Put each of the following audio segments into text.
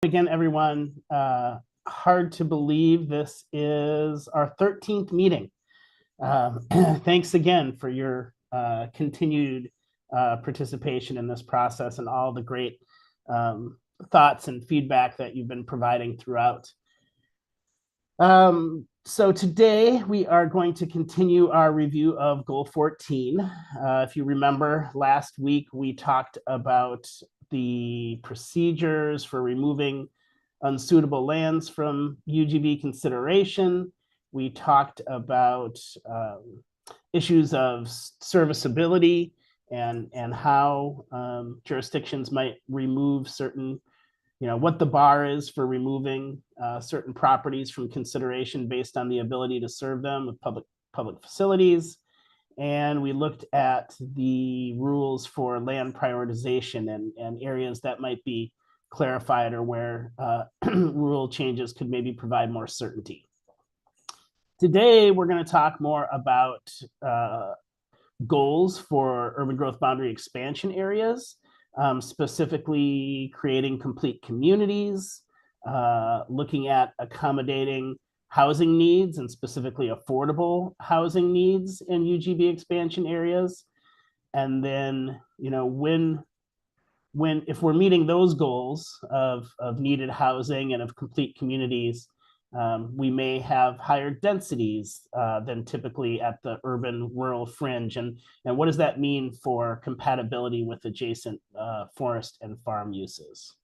Again, everyone, hard to believe this is our 13th meeting. Thanks again for your continued participation in this process and all the great thoughts and feedback that you've been providing throughout. So today we are going to continue our review of Goal 14. If you remember, last week we talked about the procedures for removing unsuitable lands from UGB consideration. We talked about issues of serviceability and how jurisdictions might remove certain, what the bar is for removing certain properties from consideration based on the ability to serve them with public facilities. And we looked at the rules for land prioritization and areas that might be clarified or where rule changes could maybe provide more certainty. Today, we're going to talk more about goals for urban growth boundary expansion areas, specifically creating complete communities, looking at accommodating housing needs and specifically affordable housing needs in UGB expansion areas. And then, if we're meeting those goals of needed housing and of complete communities, we may have higher densities than typically at the urban rural fringe. And what does that mean for compatibility with adjacent forest and farm uses?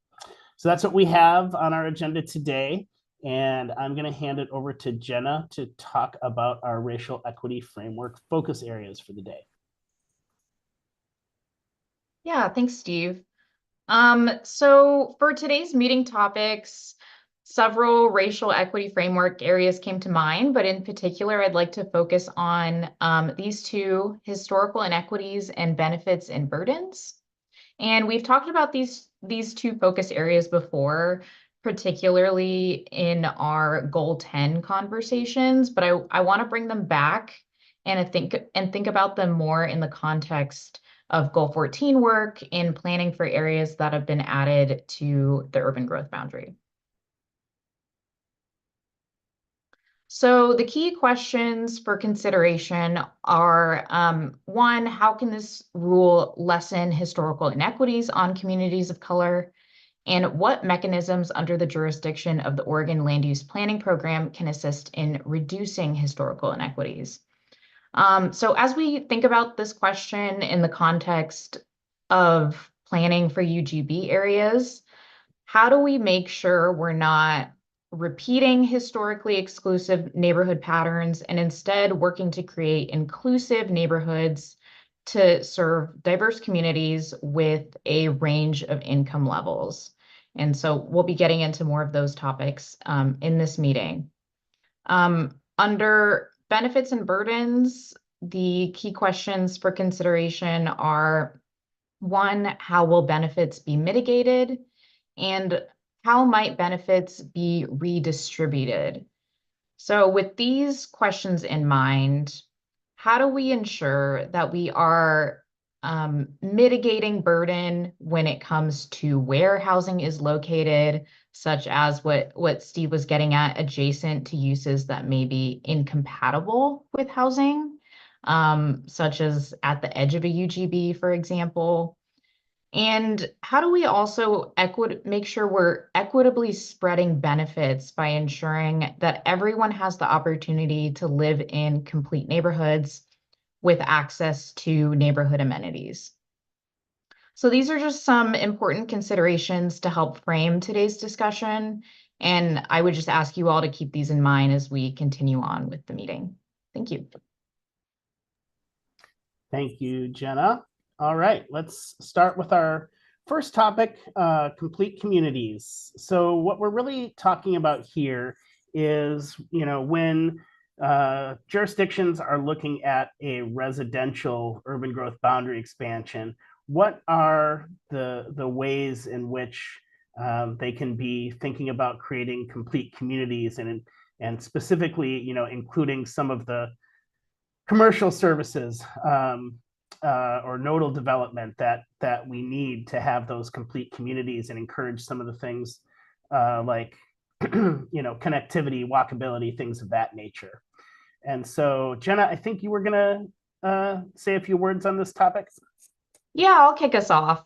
So that's what we have on our agenda today. And I'm going to hand it over to Jenna to talk about our racial equity framework focus areas for the day. Yeah, thanks, Steve. So for today's meeting topics, several racial equity framework areas came to mind, but in particular, I'd like to focus on these two: historical inequities and benefits and burdens. And we've talked about these two focus areas before, particularly in our Goal 10 conversations, but I want to bring them back and think about them more in the context of Goal 14 work in planning for areas that have been added to the urban growth boundary. So the key questions for consideration are, one, how can this rule lessen historical inequities on communities of color? And what mechanisms under the jurisdiction of the Oregon Land Use Planning Program can assist in reducing historical inequities? So as we think about this question in the context of planning for UGB areas, how do we make sure we're not repeating historically exclusive neighborhood patterns and instead working to create inclusive neighborhoods to serve diverse communities with a range of income levels? And so we'll be getting into more of those topics in this meeting. Under benefits and burdens, the key questions for consideration are, one, how will benefits be mitigated? And how might benefits be redistributed? So with these questions in mind, how do we ensure that we are mitigating burden when it comes to where housing is located, such as what Steve was getting at, adjacent to uses that may be incompatible with housing, such as at the edge of a UGB, for example? And how do we also make sure we're equitably spreading benefits by ensuring that everyone has the opportunity to live in complete neighborhoods with access to neighborhood amenities? So these are just some important considerations to help frame today's discussion. And I would just ask you all to keep these in mind as we continue on with the meeting. Thank you. Thank you, Jenna. All right, let's start with our first topic, complete communities. So what we're really talking about here is, when jurisdictions are looking at a residential urban growth boundary expansion, what are the ways in which they can be thinking about creating complete communities and specifically, including some of the commercial services or nodal development that we need to have those complete communities and encourage some of the things like connectivity, walkability, things of that nature. And so, Jenna, I think you were going to say a few words on this topic. Yeah, I'll kick us off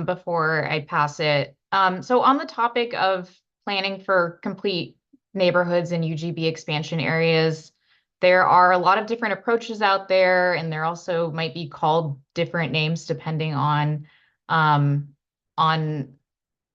before I pass it. So on the topic of planning for complete neighborhoods and UGB expansion areas, there are a lot of different approaches out there, and there also might be called different names depending um, on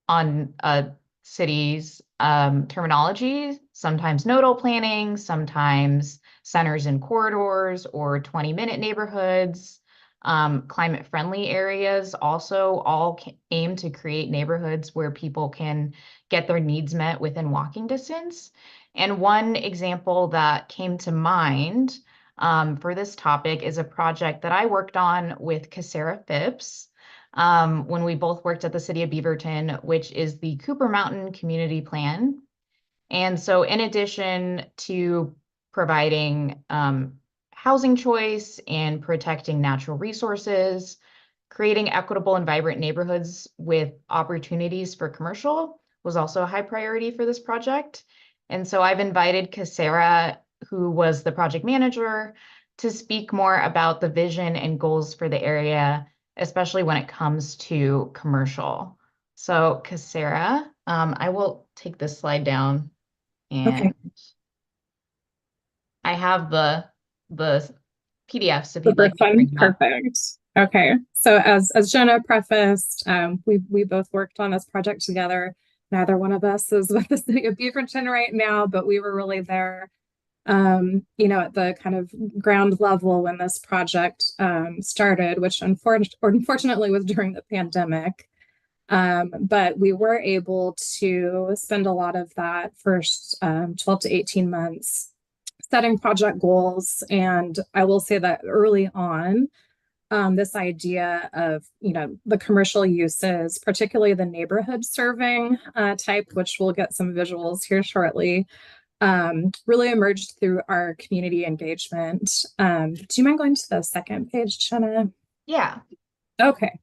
on a city's terminology, sometimes nodal planning, sometimes centers and corridors or 20-minute neighborhoods. Climate-friendly areas also all aim to create neighborhoods where people can get their needs met within walking distance. And one example that came to mind for this topic is a project that I worked on with Casera Phipps when we both worked at the city of Beaverton, which is the Cooper Mountain Community Plan. And so in addition to providing housing choice and protecting natural resources, creating equitable and vibrant neighborhoods with opportunities for commercial was also a high priority for this project. And so I've invited Casera, who was the project manager, to speak more about the vision and goals for the area, especially when it comes to commercial. So Casera, I will take this slide down Okay. and I have the PDFs if you'd Super like to fun. bring them up. Perfect. Okay. So as Jenna prefaced, we both worked on this project together. Neither one of us is with the city of Beaverton right now, but we were really there, at the kind of ground level when this project started, which unfortunately was during the pandemic. But we were able to spend a lot of that first 12 to 18 months setting project goals. And I will say that early on, this idea of, the commercial uses, particularly the neighborhood serving type, which we'll get some visuals here shortly, really emerged through our community engagement. Do you mind going to the second page, Jenna? Yeah. Okay.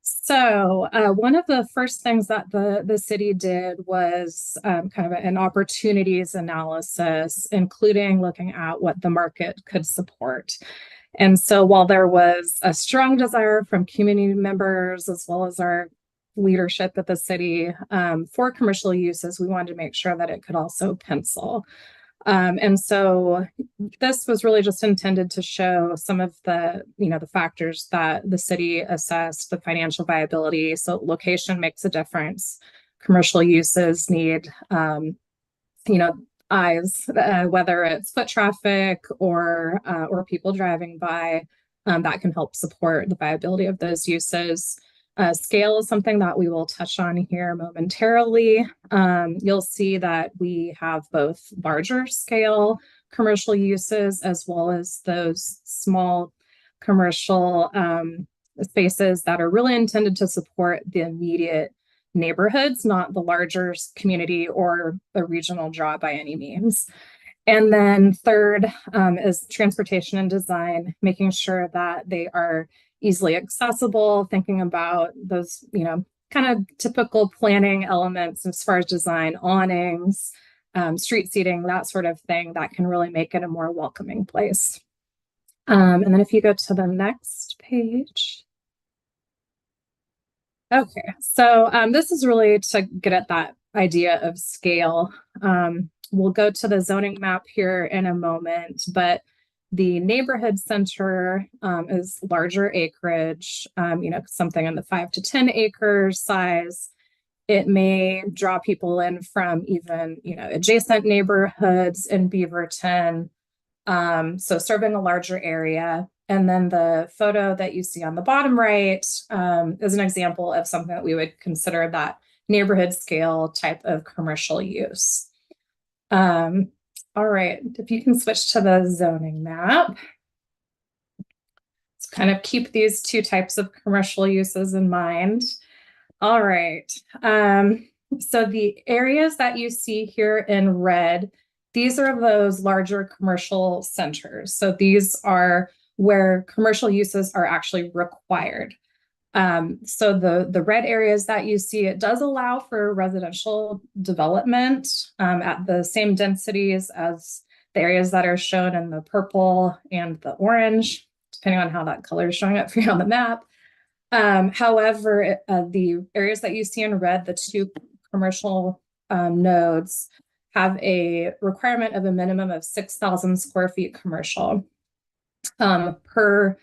So one of the first things that the city did was kind of an opportunities analysis, including looking at what the market could support. And so while there was a strong desire from community members as well as our leadership at the city for commercial uses, we wanted to make sure that it could also pencil. And so this was really just intended to show some of the factors that the city assessed, the financial viability. So location makes a difference. Commercial uses need, eyes, whether it's foot traffic or people driving by, that can help support the viability of those uses. Scale is something that we will touch on here momentarily. You'll see that we have both larger scale commercial uses as well as those small commercial spaces that are really intended to support the immediate neighborhoods, not the larger community or a regional draw by any means. And then third is transportation and design, making sure that they are easily accessible, thinking about those, kind of typical planning elements as far as design, awnings, street seating, that sort of thing that can really make it a more welcoming place. And then if you go to the next page. Okay, so this is really to get at that idea of scale. We'll go to the zoning map here in a moment, but the neighborhood center is larger acreage, something in the 5 to 10 acre size. It may draw people in from even, adjacent neighborhoods in Beaverton. So serving a larger area. And then the photo that you see on the bottom right is an example of something that we would consider that neighborhood scale type of commercial use. All right, if you can switch to the zoning map. Let's kind of keep these two types of commercial uses in mind. All right, so the areas that you see here in red, these are those larger commercial centers. So these are where commercial uses are actually required. So the red areas that you see, it does allow for residential development at the same densities as the areas that are shown in the purple and the orange, depending on how that color is showing up for you on the map. However, the areas that you see in red, the two commercial nodes, have a requirement of a minimum of 6,000 square feet commercial per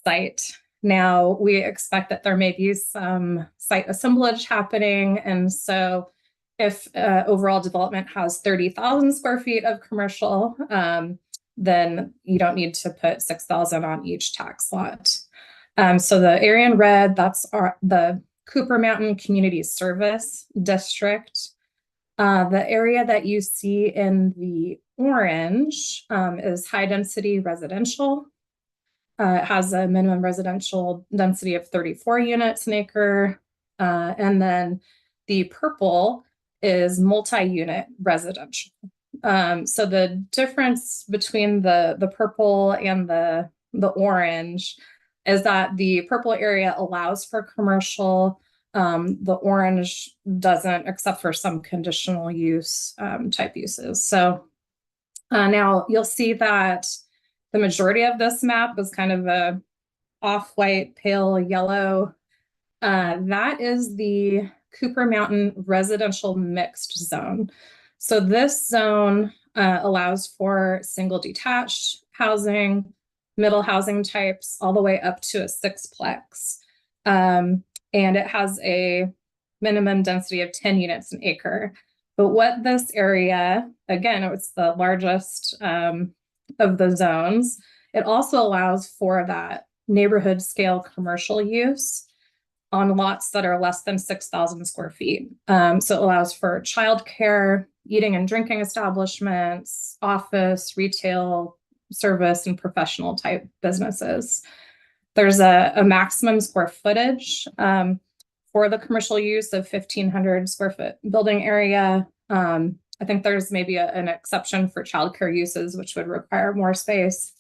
site. Now, we expect that there may be some site assemblage happening. And so if overall development has 30,000 square feet of commercial, then you don't need to put 6,000 on each tax lot. So the area in red, that's the Cooper Mountain Community Service District. The area that you see in the orange is high density residential. It has a minimum residential density of 34 units an acre. And then the purple is multi-unit residential. So the difference between the purple and the orange is that the purple area allows for commercial. The orange doesn't, except for some conditional use type uses. So now you'll see that the majority of this map is kind of a off-white, pale yellow. That is the Cooper Mountain Residential Mixed Zone. So this zone allows for single detached housing, middle housing types, all the way up to a sixplex. And it has a minimum density of 10 units an acre. But what this area, again, it's the largest of the zones, it also allows for that neighborhood scale commercial use on lots that are less than 6,000 square feet. So it allows for childcare, eating and drinking establishments, office, retail, service, and professional type businesses. There's a maximum square footage for the commercial use of 1,500 square foot building area. I think there's maybe an exception for childcare uses, which would require more space.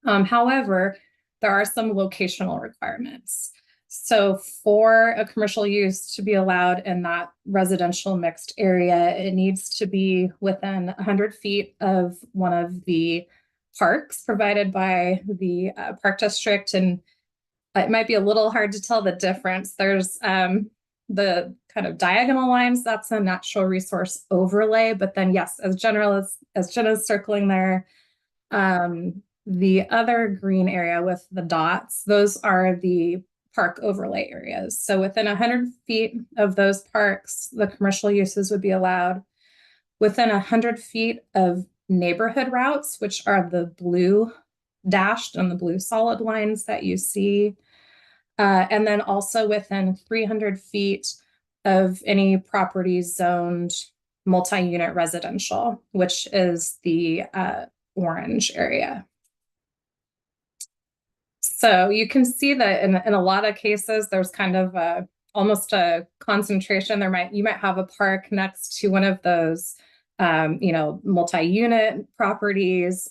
However, there are some locational requirements. So for a commercial use to be allowed in that residential mixed area, it needs to be within 100 feet of one of the parks provided by the park district. And it might be a little hard to tell the difference. There's the kind of diagonal lines, that's a natural resource overlay. But then, yes, as Jenna's circling there, the other green area with the dots, those are the park overlay areas. So within 100 feet of those parks, the commercial uses would be allowed. Within 100 feet of neighborhood routes, which are the blue dashed and the blue solid lines that you see. And then also within 300 feet of any property zoned multi-unit residential, which is the orange area. So you can see that in a lot of cases, there's kind of almost a concentration. You might have a park next to one of those, multi-unit properties,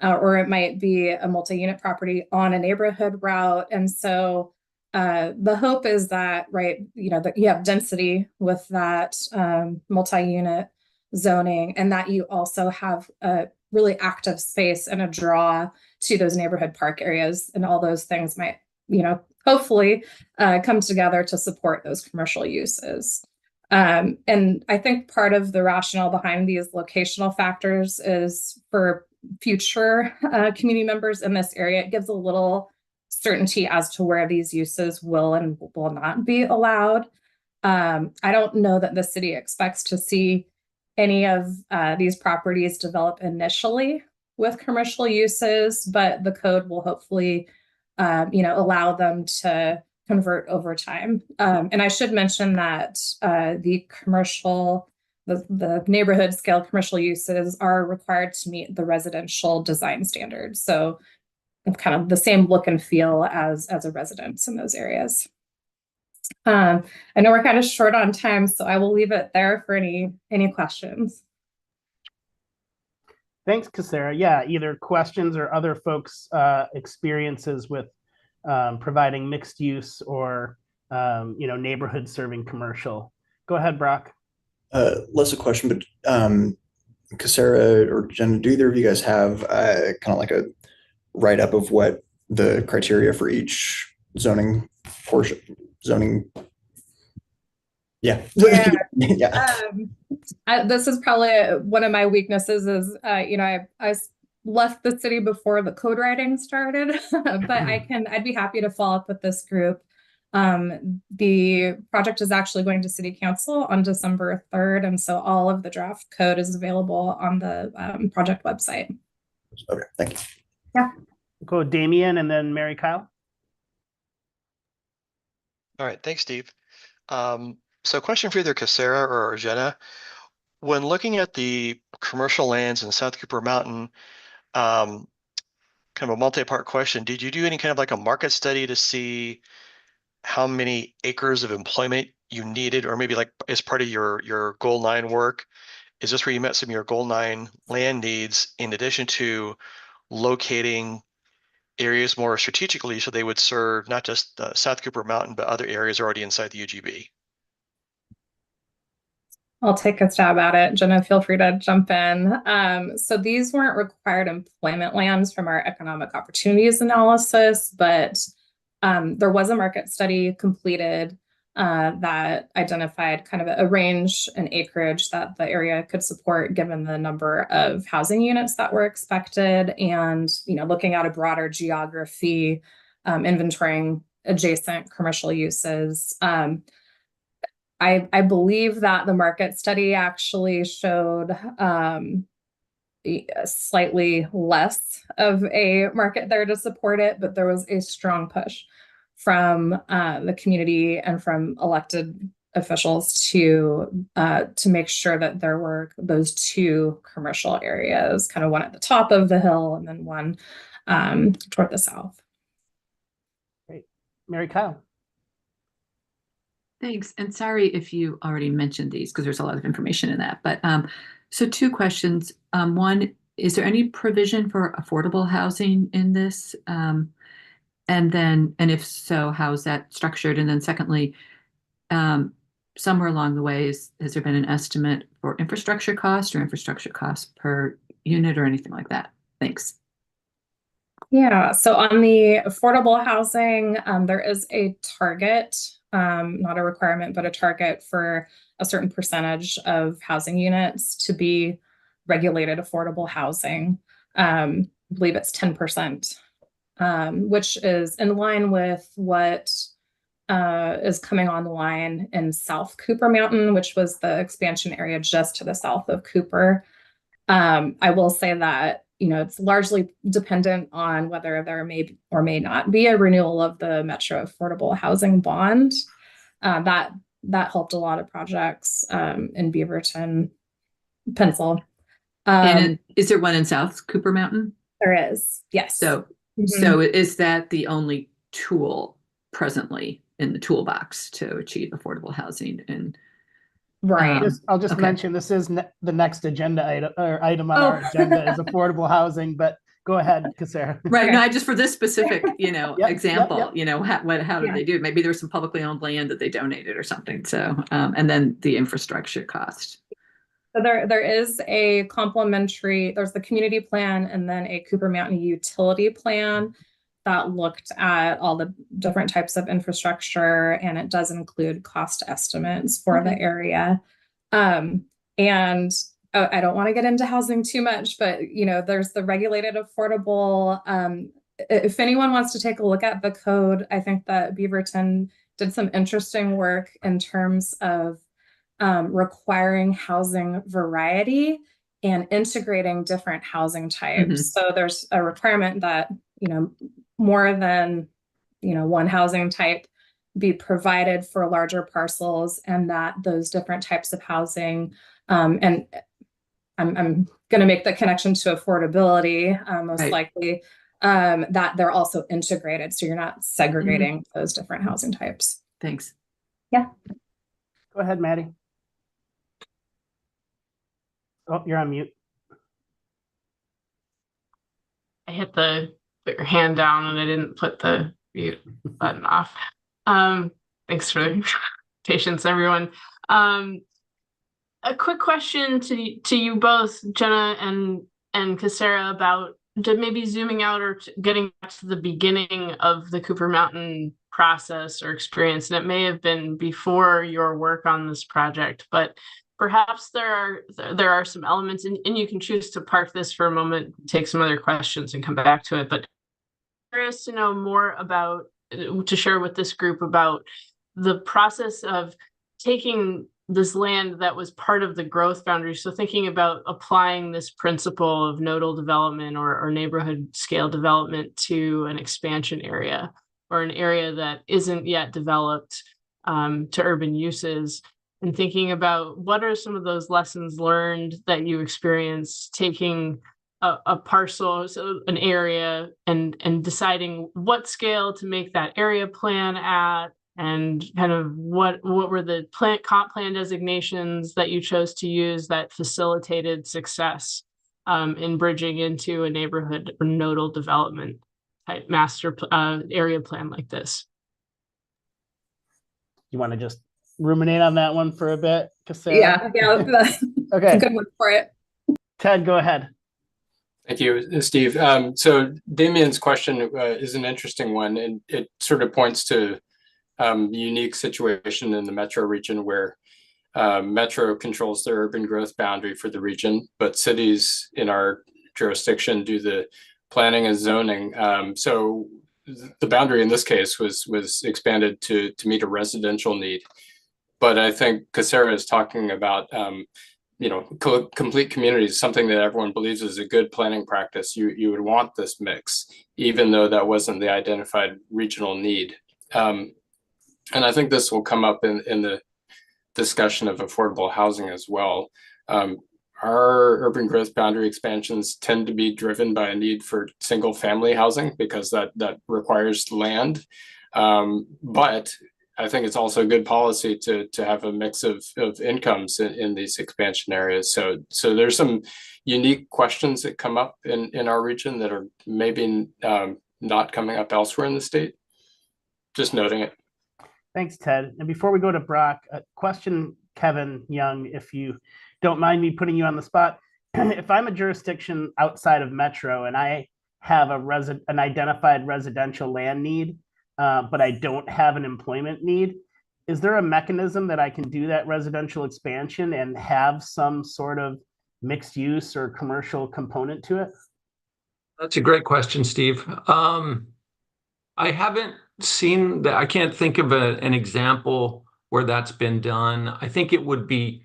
or it might be a multi-unit property on a neighborhood route. And so the hope is that, that you have density with that multi-unit zoning, and that you also have a really active space and a draw to those neighborhood park areas, and all those things might, hopefully come together to support those commercial uses. And I think part of the rationale behind these locational factors is for future community members in this area, it gives a little certainty as to where these uses will and will not be allowed. I don't know that the city expects to see any of these properties develop initially with commercial uses, but the code will hopefully, allow them to convert over time. And I should mention that the neighborhood scale commercial uses are required to meet the residential design standards. So kind of the same look and feel as a residence in those areas. I know we're kind of short on time, so I will leave it there for any questions. Thanks, Cassara. Yeah, either questions or other folks' experiences with providing mixed use or neighborhood serving commercial. Go ahead, Brock. Less a question, but Casera or Jen, do either of you guys have kind of like a write up of what the criteria for each zoning portion, zoning? Yeah. Yeah. Yeah. This is probably one of my weaknesses is, I left the city before the code writing started, but I'd be happy to follow up with this group. The project is actually going to City Council on December 3rd, and so all of the draft code is available on the project website. Okay, thank you. Yeah. Go Damien and then Mary Kyle. All right, thanks, Steve. So question for either Casera or Jenna. When looking at the commercial lands in South Cooper Mountain, kind of a multi-part question, did you do any kind of like a market study to see how many acres of employment you needed, or maybe like as part of your Goal 9 work? Is this where you met some of your Goal 9 land needs in addition to locating areas more strategically so they would serve not just South Cooper Mountain, but other areas already inside the UGB? I'll take a stab at it. Jenna, feel free to jump in. So these weren't required employment lands from our economic opportunities analysis, but there was a market study completed that identified kind of a range and acreage that the area could support given the number of housing units that were expected, and looking at a broader geography, inventorying adjacent commercial uses. I believe that the market study actually showed slightly less of a market there to support it, but there was a strong push from the community and from elected officials to make sure that there were those two commercial areas, kind of one at the top of the hill and then one toward the south. Great. Mary Kyle. Thanks. And sorry if you already mentioned these because there's a lot of information in that. But so two questions. One, is there any provision for affordable housing in this? And if so, how's that structured? And then secondly, somewhere along the way, has there been an estimate for infrastructure cost or infrastructure cost per unit or anything like that? Thanks. Yeah, so on the affordable housing, there is a target, not a requirement, but a target for a certain percentage of housing units to be regulated affordable housing. I believe it's 10%, which is in line with what is coming online in South Cooper Mountain, which was the expansion area just to the south of Cooper. I will say that it's largely dependent on whether there may or may not be a renewal of the Metro Affordable Housing Bond. That helped a lot of projects in Beaverton, Pencil. And is there one in South Cooper Mountain? There is, yes. So is that the only tool presently in the toolbox to achieve affordable housing? And right. I'll just mention this is the next agenda item on our agenda is affordable housing, but go ahead, Casera. Right. No, I just for this specific, example, yep. How did they do it? Maybe there's some publicly owned land that they donated or something. So, and then the infrastructure cost. So there is a complementary, there's the community plan and then a Cooper Mountain utility plan that looked at all the different types of infrastructure, and it does include cost estimates for the area. And I don't want to get into housing too much, but there's the regulated affordable. If anyone wants to take a look at the code, I think that Beaverton did some interesting work in terms of requiring housing variety and integrating different housing types. So there's a requirement that more than one housing type be provided for larger parcels, and that those different types of housing, and I'm going to make the connection to affordability, most likely, that they're also integrated, so you're not segregating those different housing types. Thanks. Yeah. Go ahead, Maddie. Oh, you're on mute. I hit the put your hand down and I didn't put the mute button off. Thanks for the patience, everyone. A quick question to you both, Jenna and Casera, about maybe zooming out or getting back to the beginning of the Cooper Mountain process or experience. And it may have been before your work on this project, but perhaps there are some elements, and you can choose to park this for a moment, take some other questions and come back to it. But curious to know more about, to share with this group about the process of taking this land that was part of the growth boundary. So thinking about applying this principle of nodal development or neighborhood scale development to an expansion area or an area that isn't yet developed to urban uses, and thinking about what are some of those lessons learned that you experienced taking a parcel, so an area, and deciding what scale to make that area plan at, and kind of what were the comp plan designations that you chose to use that facilitated success in bridging into a neighborhood or nodal development type master area plan like this. You want to just ruminate on that one for a bit, Casera? Yeah. Okay. Good one for it. Ted, go ahead. Thank you, Steve. So Damien's question is an interesting one, and it sort of points to unique situation in the metro region where metro controls the urban growth boundary for the region, but cities in our jurisdiction do the planning and zoning. So the boundary in this case was expanded to meet a residential need. But I think Casera is talking about complete communities, something that everyone believes is a good planning practice. You would want this mix, even though that wasn't the identified regional need. And I think this will come up in the discussion of affordable housing as well. Our urban growth boundary expansions tend to be driven by a need for single family housing because that requires land. But I think it's also good policy to have a mix of incomes in these expansion areas. So there's some unique questions that come up in our region that are maybe not coming up elsewhere in the state. Just noting it. Thanks, Ted. And before we go to Brock, a question, Kevin Young, if you don't mind me putting you on the spot. If I'm a jurisdiction outside of Metro and I have an identified residential land need, but I don't have an employment need, is there a mechanism that I can do that residential expansion and have some sort of mixed use or commercial component to it? That's a great question, Steve. I haven't seen that. I can't think of an example where that's been done. I think it would be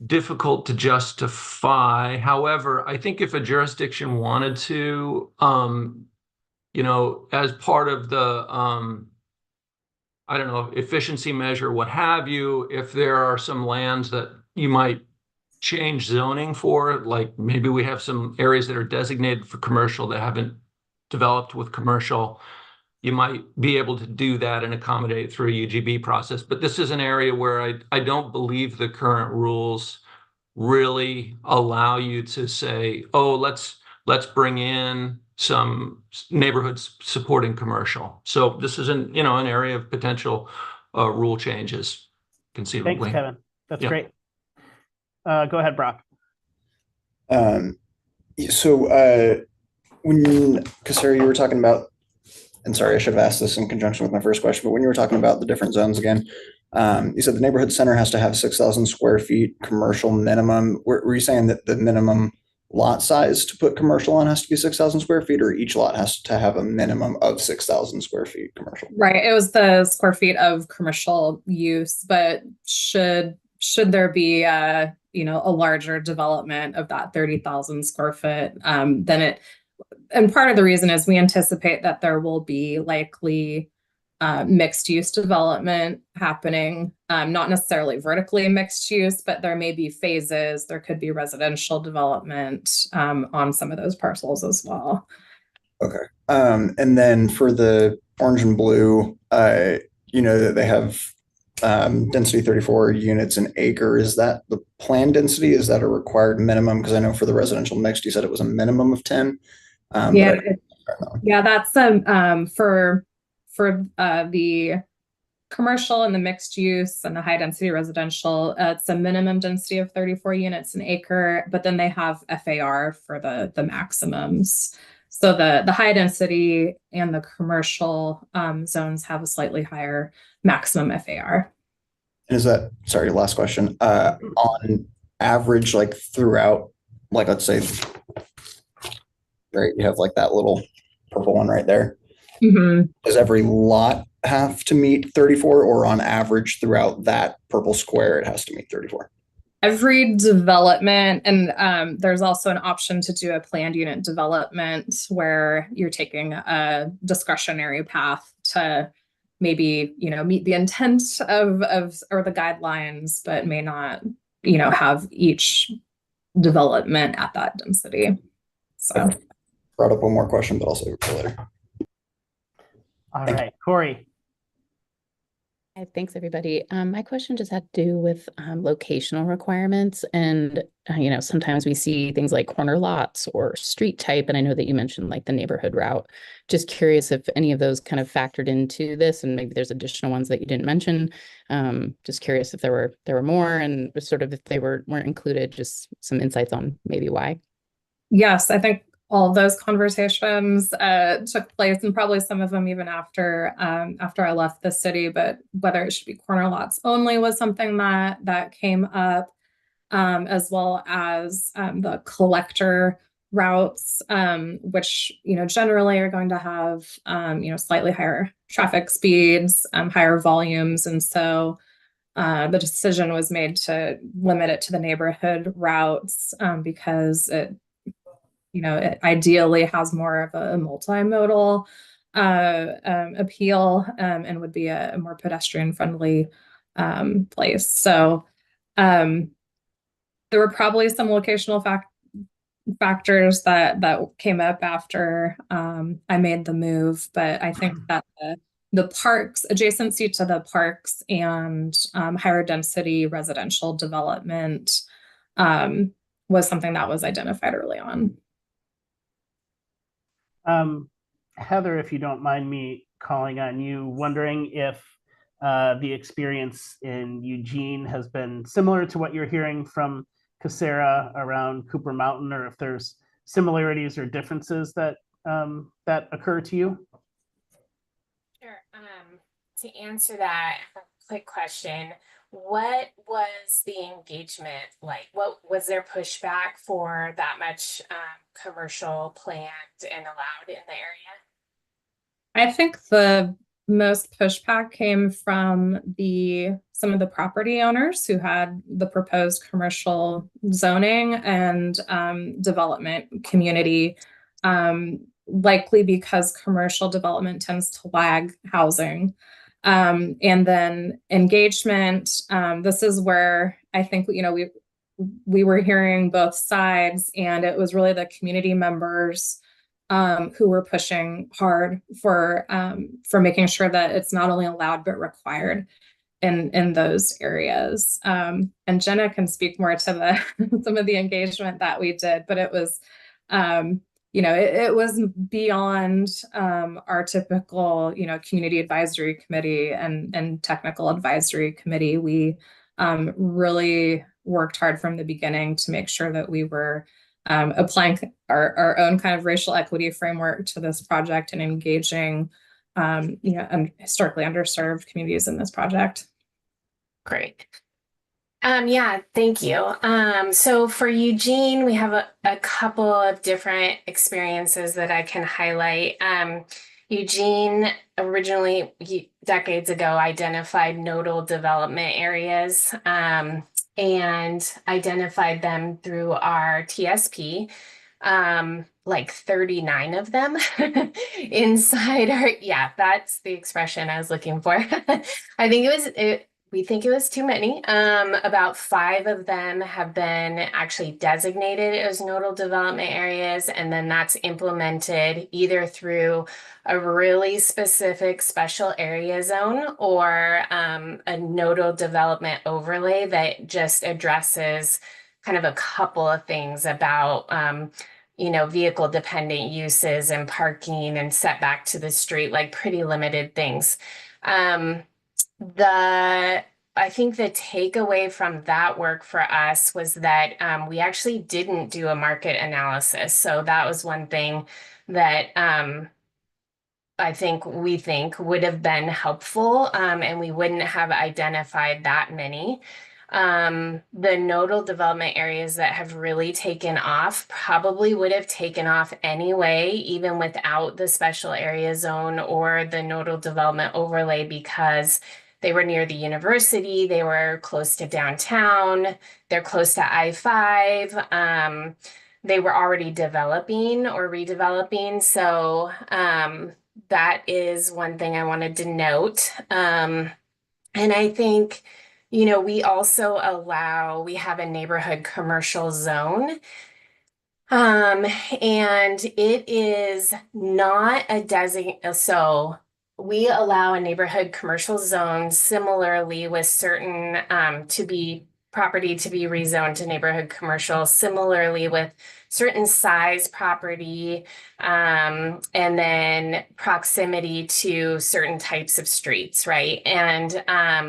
difficult to justify. However, I think if a jurisdiction wanted to, as part of the, efficiency measure, what have you, if there are some lands that you might change zoning for, like maybe we have some areas that are designated for commercial that haven't developed with commercial, you might be able to do that and accommodate through a UGB process. But this is an area where I don't believe the current rules really allow you to say, oh, let's bring in some neighborhoods supporting commercial. So this is an area of potential rule changes conceivably. Thanks, Kevin. That's great. Go ahead, Brock. When Casera, you were talking about, and sorry, I should have asked this in conjunction with my first question, but when you were talking about the different zones again, you said the neighborhood center has to have 6,000 square feet commercial minimum. Were you saying that the minimum lot size to put commercial on has to be 6,000 square feet, or each lot has to have a minimum of 6,000 square feet commercial? Right. It was the square feet of commercial use, but should there be a larger development of that 30,000 square foot, then it, and part of the reason is we anticipate that there will be likely mixed use development happening, not necessarily vertically mixed use, but there may be phases. There could be residential development on some of those parcels as well. Okay. And then for the orange and blue, that they have density 34 units an acre. Is that the planned density? Is that a required minimum? Because I know for the residential mixed, you said it was a minimum of 10. That's for for the commercial and the mixed use and the high density residential, it's a minimum density of 34 units an acre, but then they have FAR for the maximums. So the high density and the commercial zones have a slightly higher maximum FAR. And is that, sorry, last question, on average, like throughout, like, let's say, right, you have like that little purple one right there. Mm-hmm. Does every lot have to meet 34, or on average throughout that purple square, it has to meet 34? Every development, and there's also an option to do a planned unit development where you're taking a discretionary path to maybe, meet the intent of or the guidelines, but may not, have each development at that density. So Brought up one more question, but I'll save it for later. All right, Corey. Hi, thanks, everybody. My question just had to do with locational requirements. And, sometimes we see things like corner lots or street type. And I know that you mentioned like the neighborhood route. Just curious if any of those kind of factored into this, and maybe there's additional ones that you didn't mention. Just curious if there were more, and sort of if they weren't included, just some insights on maybe why. Yes, I think all of those conversations took place, and probably some of them even after I left the city. But whether it should be corner lots only was something that came up, as well as the collector routes, which generally are going to have slightly higher traffic speeds, higher volumes, and so the decision was made to limit it to the neighborhood routes because it ideally has more of a multimodal appeal, and would be a more pedestrian friendly place. So there were probably some locational factors that came up after I made the move, but I think that the parks, adjacency to the parks, and higher density residential development was something that was identified early on. Heather, if you don't mind me calling on you, wondering if the experience in Eugene has been similar to what you're hearing from Casera around Cooper Mountain, or if there's similarities or differences that occur to you? Sure. To answer that quick question, what was the engagement like? What was their pushback for that much commercial planned and allowed in the area? I think the most pushback came from some of the property owners who had the proposed commercial zoning and development community, likely because commercial development tends to lag housing. And then engagement, this is where I think we were hearing both sides, and it was really the community members who were pushing hard for making sure that it's not only allowed but required in those areas. And Jenna can speak more to some of the engagement that we did, but it was it was beyond our typical community advisory committee and technical advisory committee. We really worked hard from the beginning to make sure that we were applying our own kind of racial equity framework to this project and engaging historically underserved communities in this project. Great. Yeah, thank you. So for Eugene, we have a couple of different experiences that I can highlight. Eugene originally, decades ago, identified nodal development areas and identified them through our TSP, like 39 of them inside our, yeah, that's the expression I was looking for. I think we think it was too many. About 5 of them have been actually designated as nodal development areas, and then that's implemented either through a really specific special area zone or a nodal development overlay that just addresses kind of a couple of things about vehicle dependent uses and parking and setback to the street, like pretty limited things. I think the takeaway from that work for us was that we actually didn't do a market analysis. So that was one thing that we think would have been helpful, and we wouldn't have identified that many. The nodal development areas that have really taken off probably would have taken off anyway, even without the special area zone or the nodal development overlay, because they were near the university, they were close to downtown, they're close to I-5. They were already developing or redeveloping. So that is one thing I wanted to note. And I think, we also we have a neighborhood commercial zone. And it is not a so we allow a neighborhood commercial zone similarly with certain property to be rezoned to neighborhood commercial, similarly with certain size property, and then proximity to certain types of streets, right? And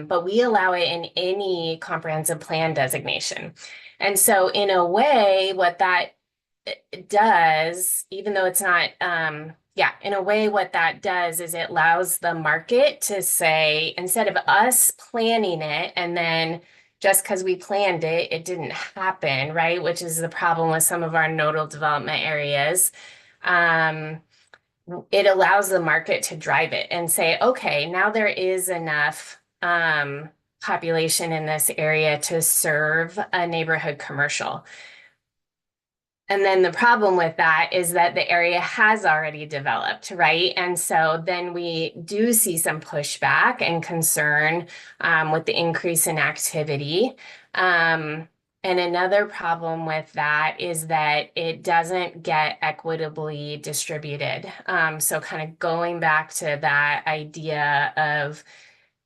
but we allow it in any comprehensive plan designation. And so in a way, what that does, even though it's not, in a way, what that does is it allows the market to say, instead of us planning it and then just because we planned it, it didn't happen, right? Which is the problem with some of our nodal development areas. It allows the market to drive it and say, okay, now there is enough population in this area to serve a neighborhood commercial. And then the problem with that is that the area has already developed, right? And so then we do see some pushback and concern with the increase in activity. And another problem with that is that it doesn't get equitably distributed. So kind of going back to that idea of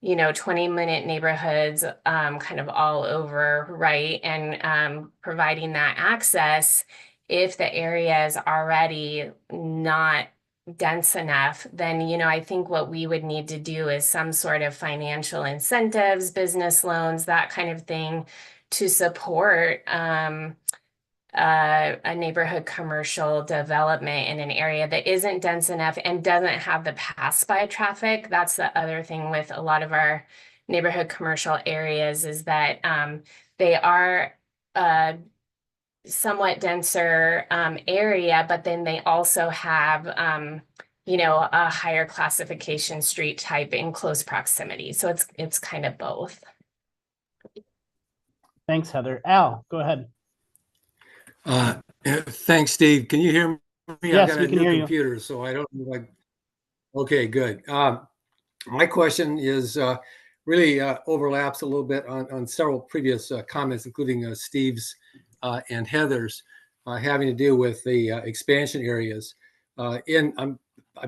20-minute neighborhoods kind of all over, right? And providing that access, if the area is already not dense enough, then, I think what we would need to do is some sort of financial incentives, business loans, that kind of thing to support a neighborhood commercial development in an area that isn't dense enough and doesn't have the pass-by traffic. That's the other thing with a lot of our neighborhood commercial areas is that they are somewhat denser area, but then they also have a higher classification street type in close proximity. So it's kind of both. Thanks, Heather. Al, go ahead. Thanks, Steve. Can you hear me? Yes, I got we a can new hear you. computer, so I don't know. Okay, good. My question is really overlaps a little bit on several previous comments, including Steve's and Heather's, having to do with the expansion areas. I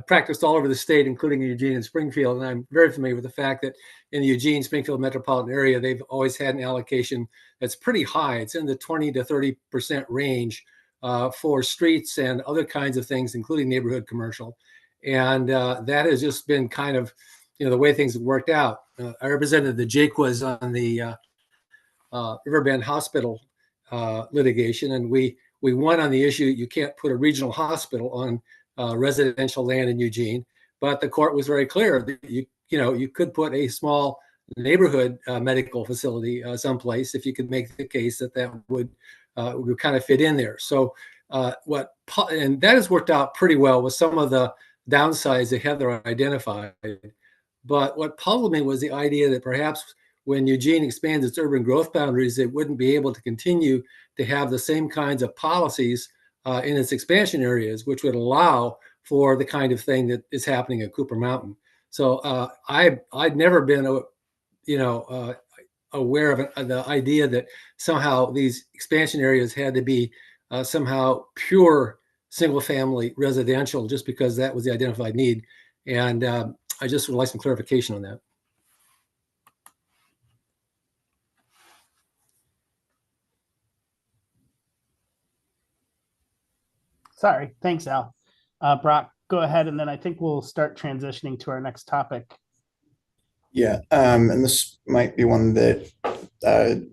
practiced all over the state, including Eugene and Springfield, and I'm very familiar with the fact that in the Eugene, Springfield metropolitan area, they've always had an allocation that's pretty high. It's in the 20 to 30% range for streets and other kinds of things, including neighborhood commercial. And that has just been kind of, the way things have worked out. I represented the Jaquas on the Riverbend Hospital litigation, and we won on the issue you can't put a regional hospital on residential land in Eugene, but the court was very clear that you could put a small neighborhood medical facility someplace if you could make the case that would kind of fit in there. So and that has worked out pretty well with some of the downsides that Heather identified. But what puzzled me was the idea that perhaps when Eugene expands its urban growth boundaries, it wouldn't be able to continue to have the same kinds of policies in its expansion areas, which would allow for the kind of thing that is happening at Cooper Mountain. So I'd never been, aware of the idea that somehow these expansion areas had to be somehow pure single-family residential just because that was the identified need. And I just would like some clarification on that. Sorry. Thanks, Al. Brock, go ahead, and then I think we'll start transitioning to our next topic. Yeah, and this might be one that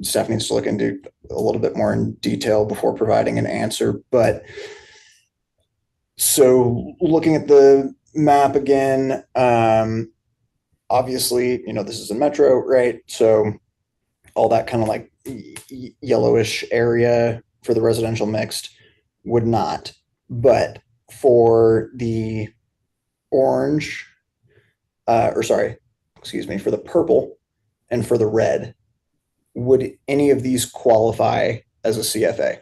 staff needs to look into a little bit more in detail before providing an answer. But so looking at the map again, obviously, this is a metro, right? So all that kind of like yellowish area for the residential mixed would not. But for the orange, for the purple and for the red, would any of these qualify as a CFA?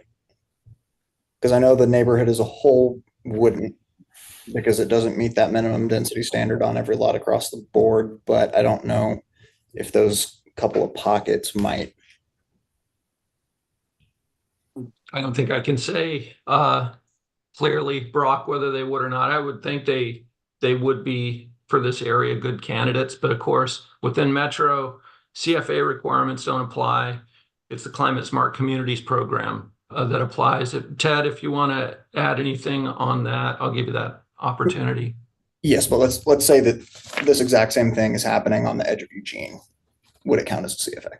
Because I know the neighborhood as a whole wouldn't, because it doesn't meet that minimum density standard on every lot across the board, but I don't know if those couple of pockets might. I don't think I can say clearly, Brock, whether they would or not. I would think they would be, for this area, good candidates. But of course, within Metro, CFA requirements don't apply. It's the Climate Smart Communities program that applies. Ted, if you want to add anything on that, I'll give you that opportunity. Yes, but let's say that this exact same thing is happening on the edge of Eugene. Would it count as a CFA?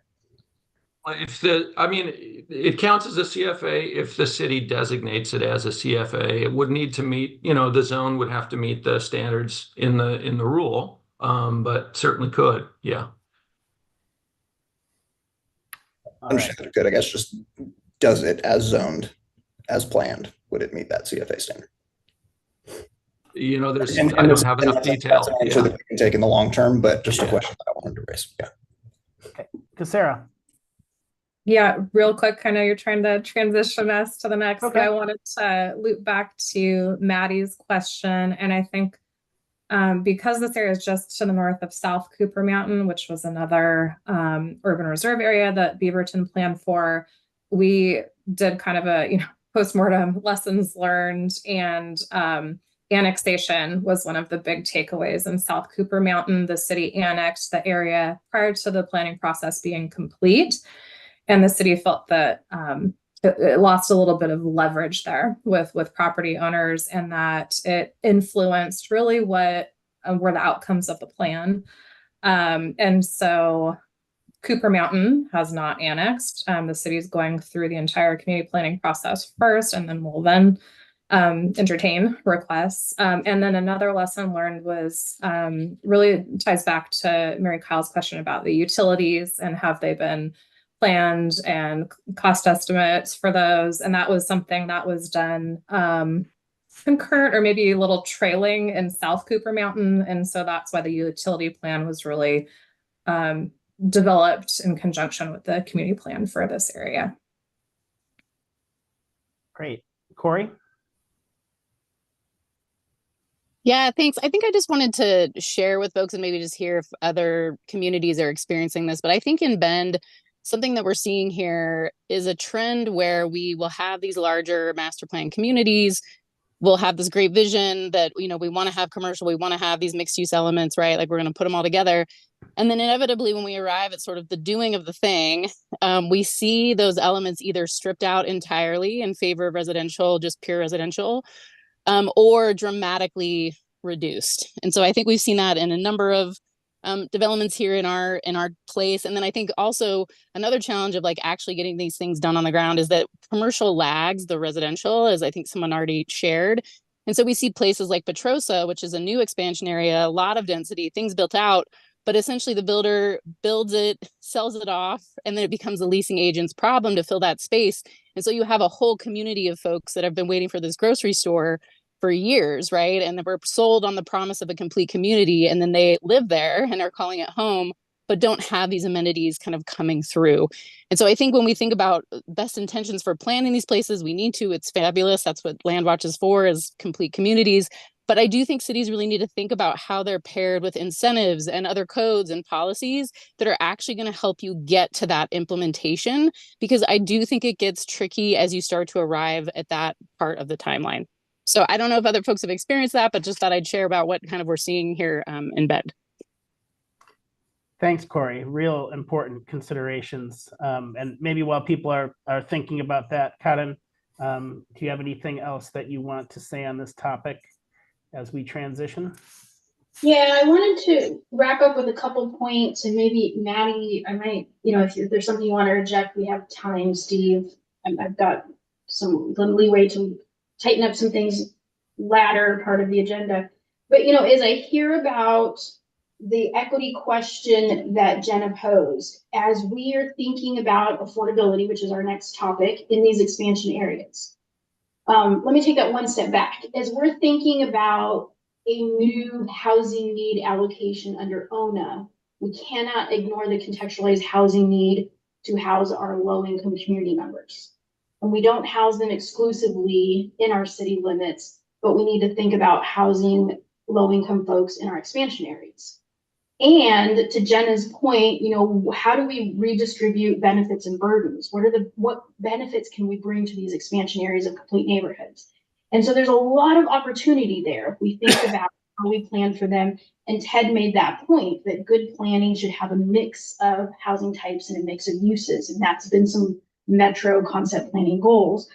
It counts as a CFA if the city designates it as a CFA. It would need to meet, the zone would have to meet the standards in the rule, but certainly could, yeah. Understood. Good. I guess just does it as zoned, as planned? Would it meet that CFA standard? I don't have enough detail. That's an answer that we can take in the long term, but just a question that I wanted to raise. Yeah. Okay, Sarah. Yeah, real quick, I know you're trying to transition us to the next, but I wanted to loop back to Maddie's question. And I think because this area is just to the north of South Cooper Mountain, which was another urban reserve area that Beaverton planned for, we did kind of a postmortem lessons learned, and annexation was one of the big takeaways in South Cooper Mountain. The city annexed the area prior to the planning process being complete. And the city felt that it lost a little bit of leverage there with property owners, and that it influenced really what were the outcomes of the plan. And so Cooper Mountain has not annexed. The city is going through the entire community planning process first, and then we'll entertain requests. And then another lesson learned was really ties back to Mary Kyle's question about the utilities and have they been planned and cost estimates for those. And that was something that was done concurrent or maybe a little trailing in South Cooper Mountain. And so that's why the utility plan was really developed in conjunction with the community plan for this area. Great. Corey? Yeah, thanks. I think I just wanted to share with folks and maybe just hear if other communities are experiencing this. But I think in Bend, something that we're seeing here is a trend where we will have these larger master plan communities. We'll have this great vision that, we want to have commercial, we want to have these mixed use elements, right? Like we're going to put them all together. And then inevitably, when we arrive at sort of the doing of the thing, we see those elements either stripped out entirely in favor of residential, just pure residential, or dramatically reduced. And so I think we've seen that in a number of developments here in our place. And then I think also another challenge of like actually getting these things done on the ground is that commercial lags the residential, as I think someone already shared. And so we see places like Petrosa, which is a new expansion area, a lot of density, things built out, but essentially the builder builds it, sells it off, and then it becomes the leasing agent's problem to fill that space. And so you have a whole community of folks that have been waiting for this grocery store for years, right? And they were sold on the promise of a complete community, and then they live there and are calling it home, but don't have these amenities kind of coming through. And so I think when we think about best intentions for planning these places, we need to, it's fabulous. That's what Landwatch is for, is complete communities. But I do think cities really need to think about how they're paired with incentives and other codes and policies that are actually going to help you get to that implementation, because I do think it gets tricky as you start to arrive at that part of the timeline. So I don't know if other folks have experienced that, but just thought I'd share about what kind of we're seeing here in Bend. Thanks, Corey. Real important considerations. And maybe while people are thinking about that, Karen, Do you have anything else that you want to say on this topic as we transition? Yeah, I wanted to wrap up with a couple points, and maybe Maddie, I might, if there's something you want to reject, we have time, Steve. I've got some leeway to tighten up some things latter part of the agenda. But, as I hear about the equity question that Jenna posed, as we are thinking about affordability, which is our next topic in these expansion areas, let me take that one step back. As we're thinking about a new housing need allocation under ONA, we cannot ignore the contextualized housing need to house our low-income community members. And we don't house them exclusively in our city limits, but we need to think about housing low-income folks in our expansion areas. And to Jenna's point, how do we redistribute benefits and burdens? What benefits can we bring to these expansion areas of complete neighborhoods? And so there's a lot of opportunity there if we think about how we plan for them. And Ted made that point that good planning should have a mix of housing types and a mix of uses. And that's been some metro concept planning goals.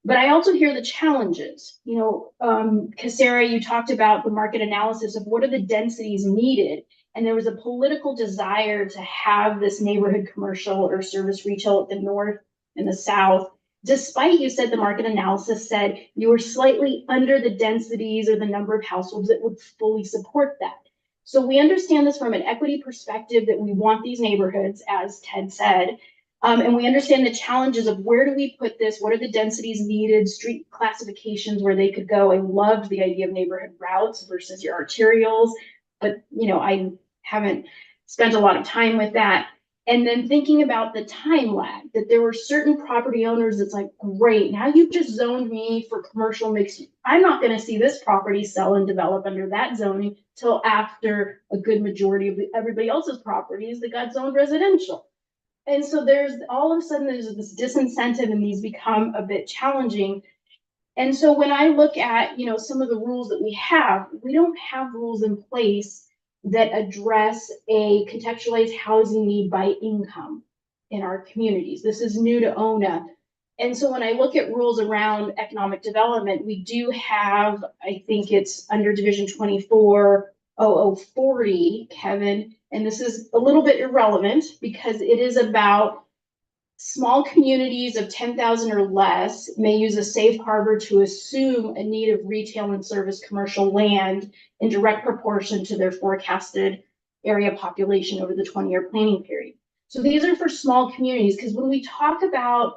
But I also hear the challenges. Casera, you talked about the market analysis of what are the densities needed. And there was a political desire to have this neighborhood commercial or service retail at the north and the south, despite you said the market analysis said you were slightly under the densities or the number of households that would fully support that. So we understand this from an equity perspective that we want these neighborhoods, as Ted said, and we understand the challenges of where do we put this, what are the densities needed, street classifications where they could go. I loved the idea of neighborhood routes versus your arterials, but I haven't spent a lot of time with that. And then thinking about the time lag, that there were certain property owners that's like, great, now you've just zoned me for commercial mixed. I'm not going to see this property sell and develop under that zoning till after a good majority of everybody else's properties that got zoned residential. And so there's all of a sudden there's this disincentive and these become a bit challenging. And so when I look at, some of the rules that we don't have rules in place that address a contextualized housing need by income in our communities. This is new to ONA. And so when I look at rules around economic development, we do have, I think it's under Division 240040, Kevin, and this is a little bit irrelevant because it is about small communities of 10,000 or less may use a safe harbor to assume a need of retail and service commercial land in direct proportion to their forecasted area population over the 20-year planning period. So these are for small communities, because when we talk about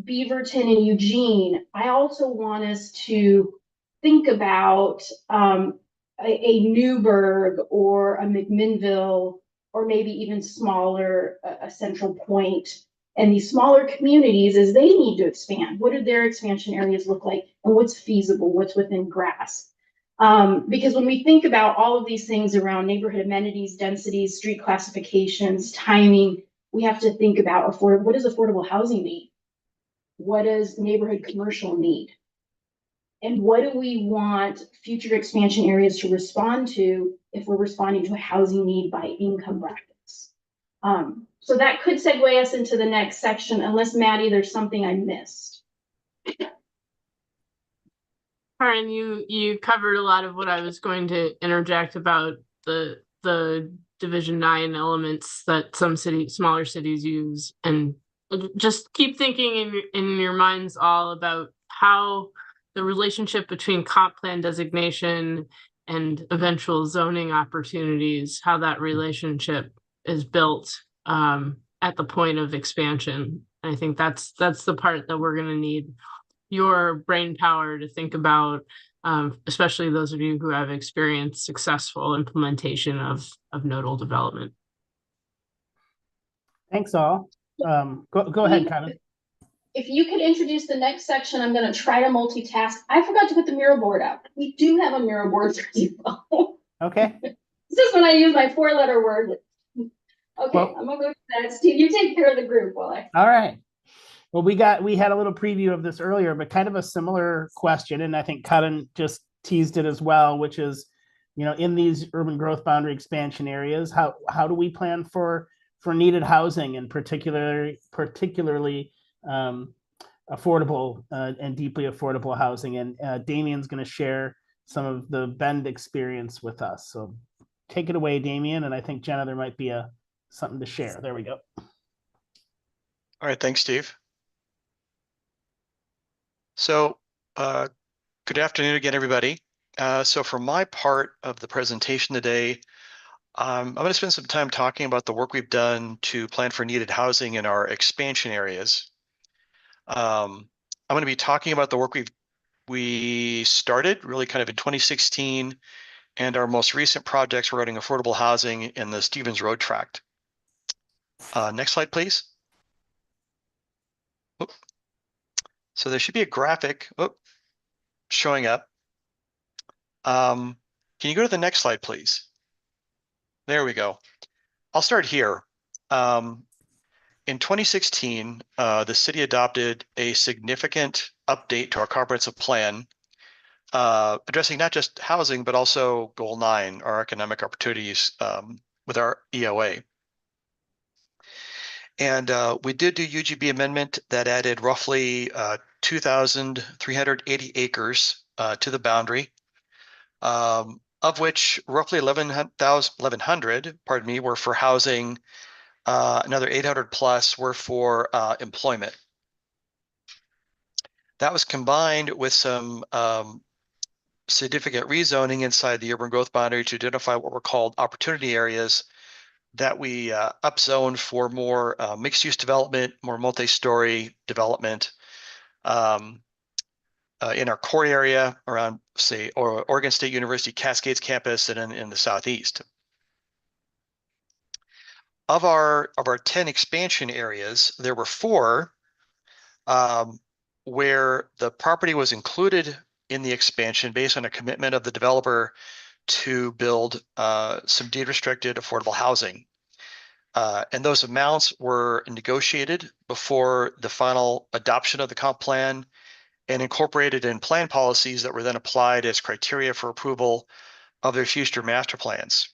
Beaverton and Eugene, I also want us to think about a Newburgh or a McMinnville, or maybe even smaller, a Central Point. And these smaller communities, as they need to expand, what do their expansion areas look like, and what's feasible, what's within grasp? Because when we think about all of these things around neighborhood amenities, densities, street classifications, timing, we have to think about what does affordable housing need? What does neighborhood commercial need? And what do we want future expansion areas to respond to if we're responding to a housing need by income brackets? So that could segue us into the next section, unless Maddie, there's something I missed. Karen, you covered a lot of what I was going to interject about the Division 9 elements that some smaller cities use, and just keep thinking in your minds all about how the relationship between comp plan designation and eventual zoning opportunities, how that relationship is built at the point of expansion. And I think that's the part that we're going to need your brain power to think about, especially those of you who have experienced successful implementation of nodal development. Thanks all. Go ahead, Kevin. If you could introduce the next section, I'm going to try to multitask. I forgot to put the mirror board up. We do have a mirror board for people. Okay. This is when I use my 4-letter word. Okay, well, I'm gonna go to that. Steve, you take care of the group while I. All right. Well, we had a little preview of this earlier, but kind of a similar question, and I think Karen just teased it as well, which is, in these urban growth boundary expansion areas, how do we plan for needed housing, and particularly affordable and deeply affordable housing. And Damien's going to share some of the Bend experience with us. So take it away, Damien. And I think, Jenna, there might be something to share. There we go. All right, thanks, Steve. So good afternoon again, everybody. So for my part of the presentation today, I'm going to spend some time talking about the work we've done to plan for needed housing in our expansion areas. I'm going to be talking about the work we started really kind of in 2016 and our most recent projects regarding affordable housing in the Stevens Road tract. Next slide, please. Oop. So there should be a graphic showing up. Can you go to the next slide, please? There we go. I'll start here. In 2016, the city adopted a significant update to our comprehensive plan, addressing not just housing, but also Goal 9, our economic opportunities with our EOA. And we did do UGB amendment that added roughly 2,380 acres to the boundary, of which roughly 1,100, pardon me, were for housing. Another 800 plus were for employment. That was combined with some significant rezoning inside the urban growth boundary to identify what were called opportunity areas that we upzoned for more mixed-use development, more multi-story development in our core area around, say, Oregon State University Cascades campus and in the southeast. Of our 10 expansion areas, there were 4 where the property was included in the expansion based on a commitment of the developer to build some deed restricted affordable housing. And those amounts were negotiated before the final adoption of the comp plan and incorporated in plan policies that were then applied as criteria for approval of their future master plans.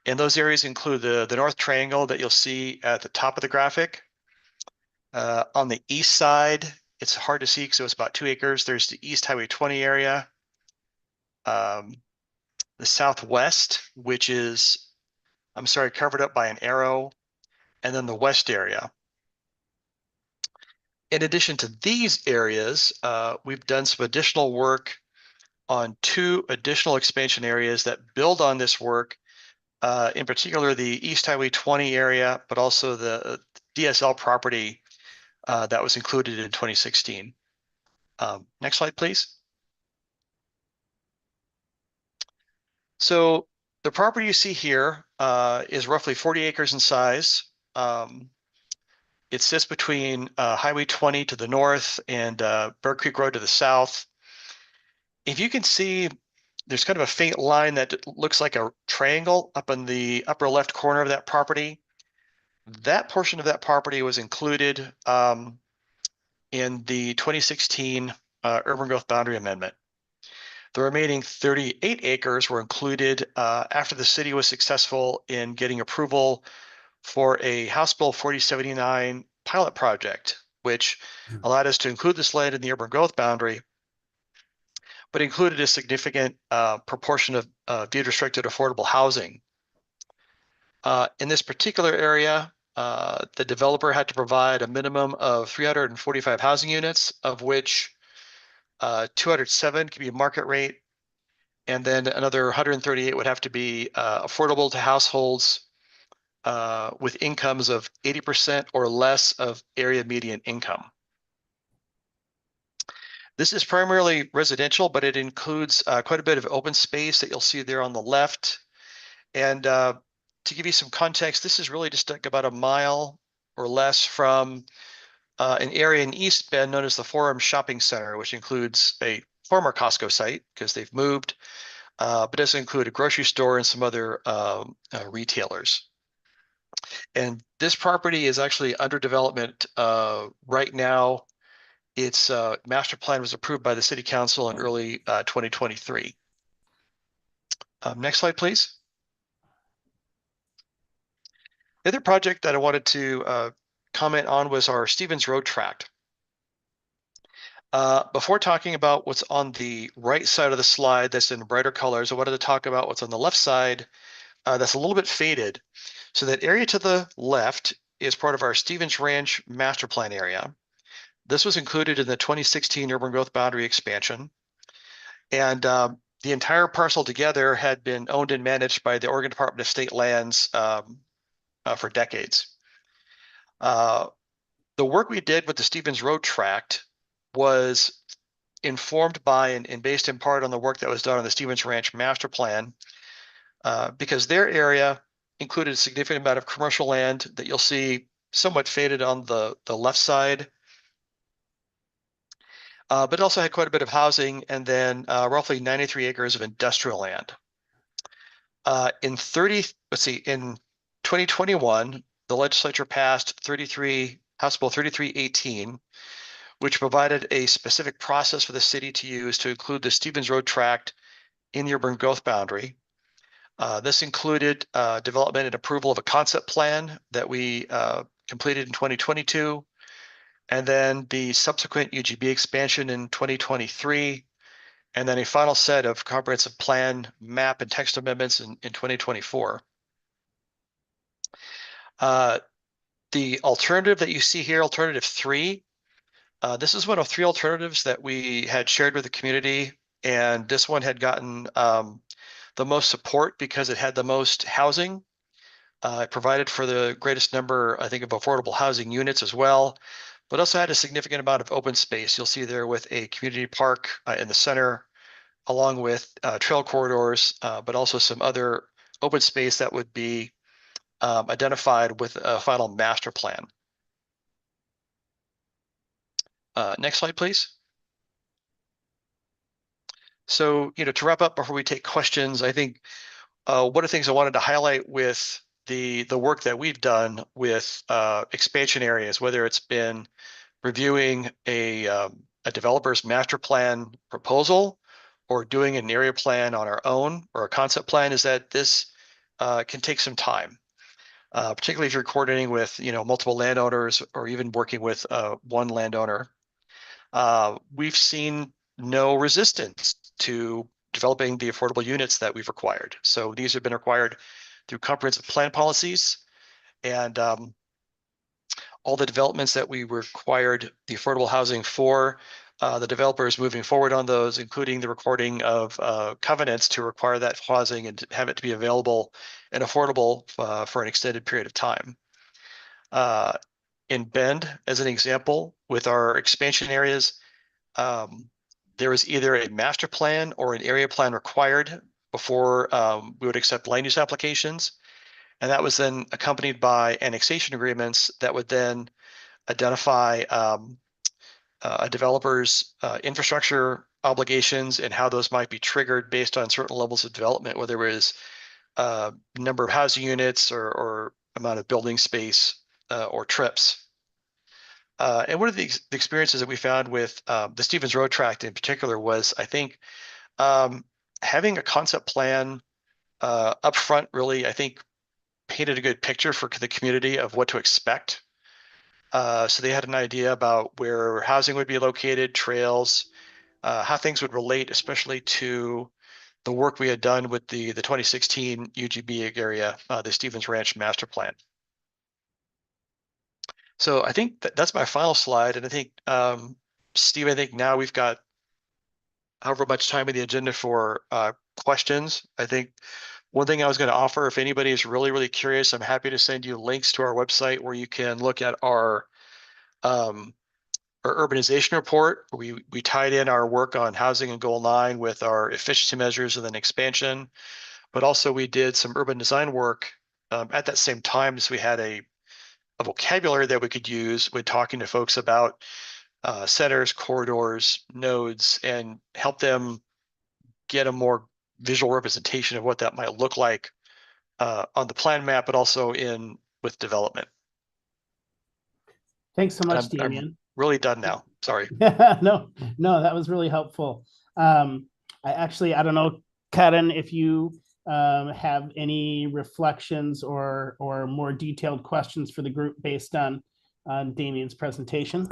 And those areas include the North Triangle that you'll see at the top of the graphic. On the east side, it's hard to see because it was about 2 acres. There's the East Highway 20 area. The southwest, which is, I'm sorry, covered up by an arrow, and then the west area. In addition to these areas, we've done some additional work on 2 additional expansion areas that build on this work, in particular the East Highway 20 area, but also the DSL property that was included in 2016. Next slide, please. So the property you see here is roughly 40 acres in size. It sits between Highway 20 to the north and Bird Creek Road to the south. If you can see, there's kind of a faint line that looks like a triangle up in the upper left corner of that property. That portion of that property was included in the 2016 Urban Growth Boundary Amendment. The remaining 38 acres were included after the city was successful in getting approval for a House Bill 4079 pilot project, which allowed us to include this land in the urban growth boundary, but included a significant proportion of deed restricted affordable housing. In this particular area, the developer had to provide a minimum of 345 housing units, of which 207 could be market rate, and then another 138 would have to be affordable to households with incomes of 80% or less of area median income. This is primarily residential, but it includes quite a bit of open space that you'll see there on the left. And to give you some context, this is really just like about a mile or less from an area in East Bend known as the Forum Shopping Center, which includes a former Costco site because they've moved, but does include a grocery store and some other retailers. And this property is actually under development right now. Its master plan was approved by the city council in early 2023. Next slide, please. The other project that I wanted to comment on was our Stevens Road tract. Before talking about what's on the right side of the slide that's in brighter colors, I wanted to talk about what's on the left side that's a little bit faded. So that area to the left is part of our Stevens Ranch master plan area. This was included in the 2016 urban growth boundary expansion. And the entire parcel together had been owned and managed by the Oregon Department of State Lands for decades. The work we did with the Stevens Road Tract was informed by and based in part on the work that was done on the Stevens Ranch master plan, because their area included a significant amount of commercial land that you'll see somewhat faded on the left side, but it also had quite a bit of housing and then roughly 93 acres of industrial land. In 2021, the legislature passed House Bill 3318, which provided a specific process for the city to use to include the Stevens Road Tract in the urban growth boundary. This included development and approval of a concept plan that we completed in 2022, and then the subsequent UGB expansion in 2023, and then a final set of comprehensive plan, map, and text amendments in 2024. The alternative that you see here, alternative 3, this is one of 3 alternatives that we had shared with the community, and this one had gotten the most support because it had the most housing. It provided for the greatest number, I think, of affordable housing units as well, but also had a significant amount of open space. You'll see there with a community park in the center, along with trail corridors, but also some other open space that would be identified with a final master plan. Next slide, please. So, to wrap up before we take questions, I think one of the things I wanted to highlight with the work that we've done with expansion areas, whether it's been reviewing a developer's master plan proposal or doing an area plan on our own or a concept plan, is that this can take some time, particularly if you're coordinating with multiple landowners or even working with one landowner. We've seen no resistance to developing the affordable units that we've required. So these have been required through comprehensive plan policies, and all the developments that we required the affordable housing for, the developers moving forward on those, including the recording of covenants to require that housing and to have it to be available and affordable for an extended period of time. In Bend, as an example, with our expansion areas, there was either a master plan or an area plan required before we would accept land use applications. And that was then accompanied by annexation agreements that would then identify a developer's infrastructure obligations and how those might be triggered based on certain levels of development, whether it was number of housing units or amount of building space or trips. And one of the experiences that we found with the Stevens Road Tract in particular was, I think, having a concept plan up front really, I think, painted a good picture for the community of what to expect. So they had an idea about where housing would be located, trails, how things would relate, especially to the work we had done with the 2016 UGB area, the Stevens Ranch Master Plan. So I think that's my final slide. And I think, Steve, I think now we've got however much time in the agenda for questions. I think one thing I was going to offer, if anybody is really, really curious, I'm happy to send you links to our website where you can look at our urbanization report. We tied in our work on housing and goal 9 with our efficiency measures and then expansion, but also we did some urban design work at that same time, as we had a vocabulary that we could use when talking to folks about centers, corridors, nodes, and help them get a more visual representation of what that might look like on the plan map, but also with development. Thanks so much, I'm Damien. really done now. Sorry. No, that was really helpful. I don't know, Karen, if you have any reflections or more detailed questions for the group based on Damien's presentation.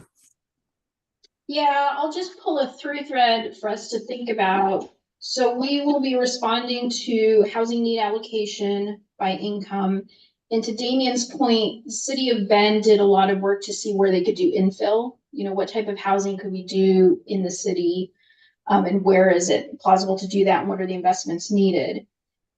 Yeah, I'll just pull a through thread for us to think about. So we will be responding to housing need allocation by income. And to Damien's point, the city of Bend did a lot of work to see where they could do infill. You know, what type of housing could we do in the city? And where is it plausible to do that? And what are the investments needed?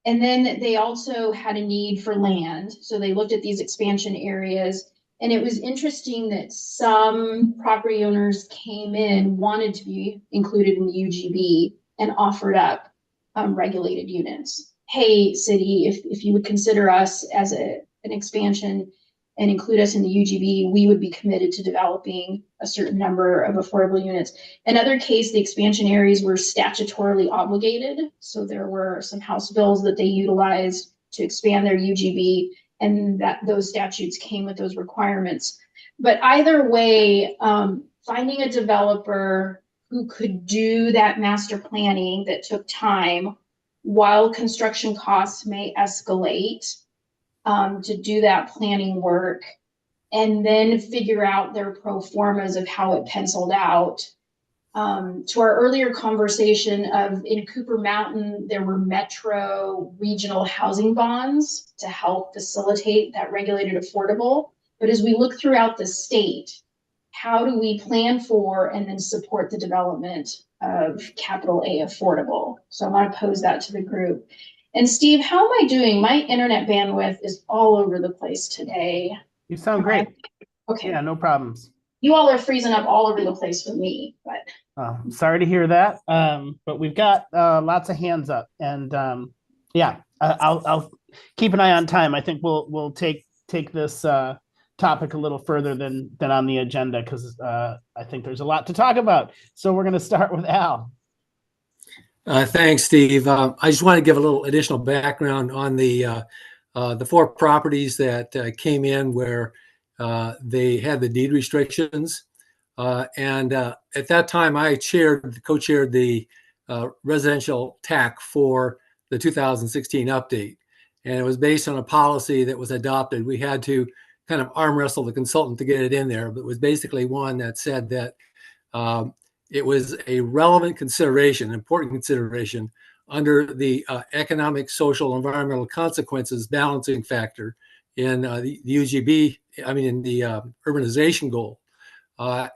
And then they also had a need for land. So they looked at these expansion areas. And it was interesting that some property owners came in, wanted to be included in the UGB and offered up regulated units. Hey, city, if you would consider us as an expansion and include us in the UGB, we would be committed to developing a certain number of affordable units. In other case, the expansion areas were statutorily obligated. So there were some House bills that they utilized to expand their UGB, and that those statutes came with those requirements. But either way, finding a developer who could do that master planning that took time while construction costs may escalate, to do that planning work and then figure out their pro formas of how it penciled out. To our earlier conversation of in Cooper Mountain, there were metro regional housing bonds to help facilitate that regulated affordable. But as we look throughout the state, how do we plan for and then support the development of capital A affordable? So I want to pose that to the group. And Steve, how am I doing? My internet bandwidth is all over the place today. You sound great. Okay. Yeah, no problems. You all are freezing up all over the place for me, but. Sorry to hear that. But we've got lots of hands up, and yeah, I'll keep an eye on time. I think we'll take this topic a little further than on the agenda, because I think there's a lot to talk about. So we're going to start with Al. Thanks, Steve. I just want to give a little additional background on the 4 properties that came in where they had the deed restrictions. And at that time, I co-chaired the residential TAC for the 2016 update. And it was based on a policy that was adopted. We had to kind of arm wrestle the consultant to get it in there, but it was basically one that said that it was a relevant consideration, important consideration under the economic, social, environmental consequences balancing factor in the UGB, in the urbanization goal,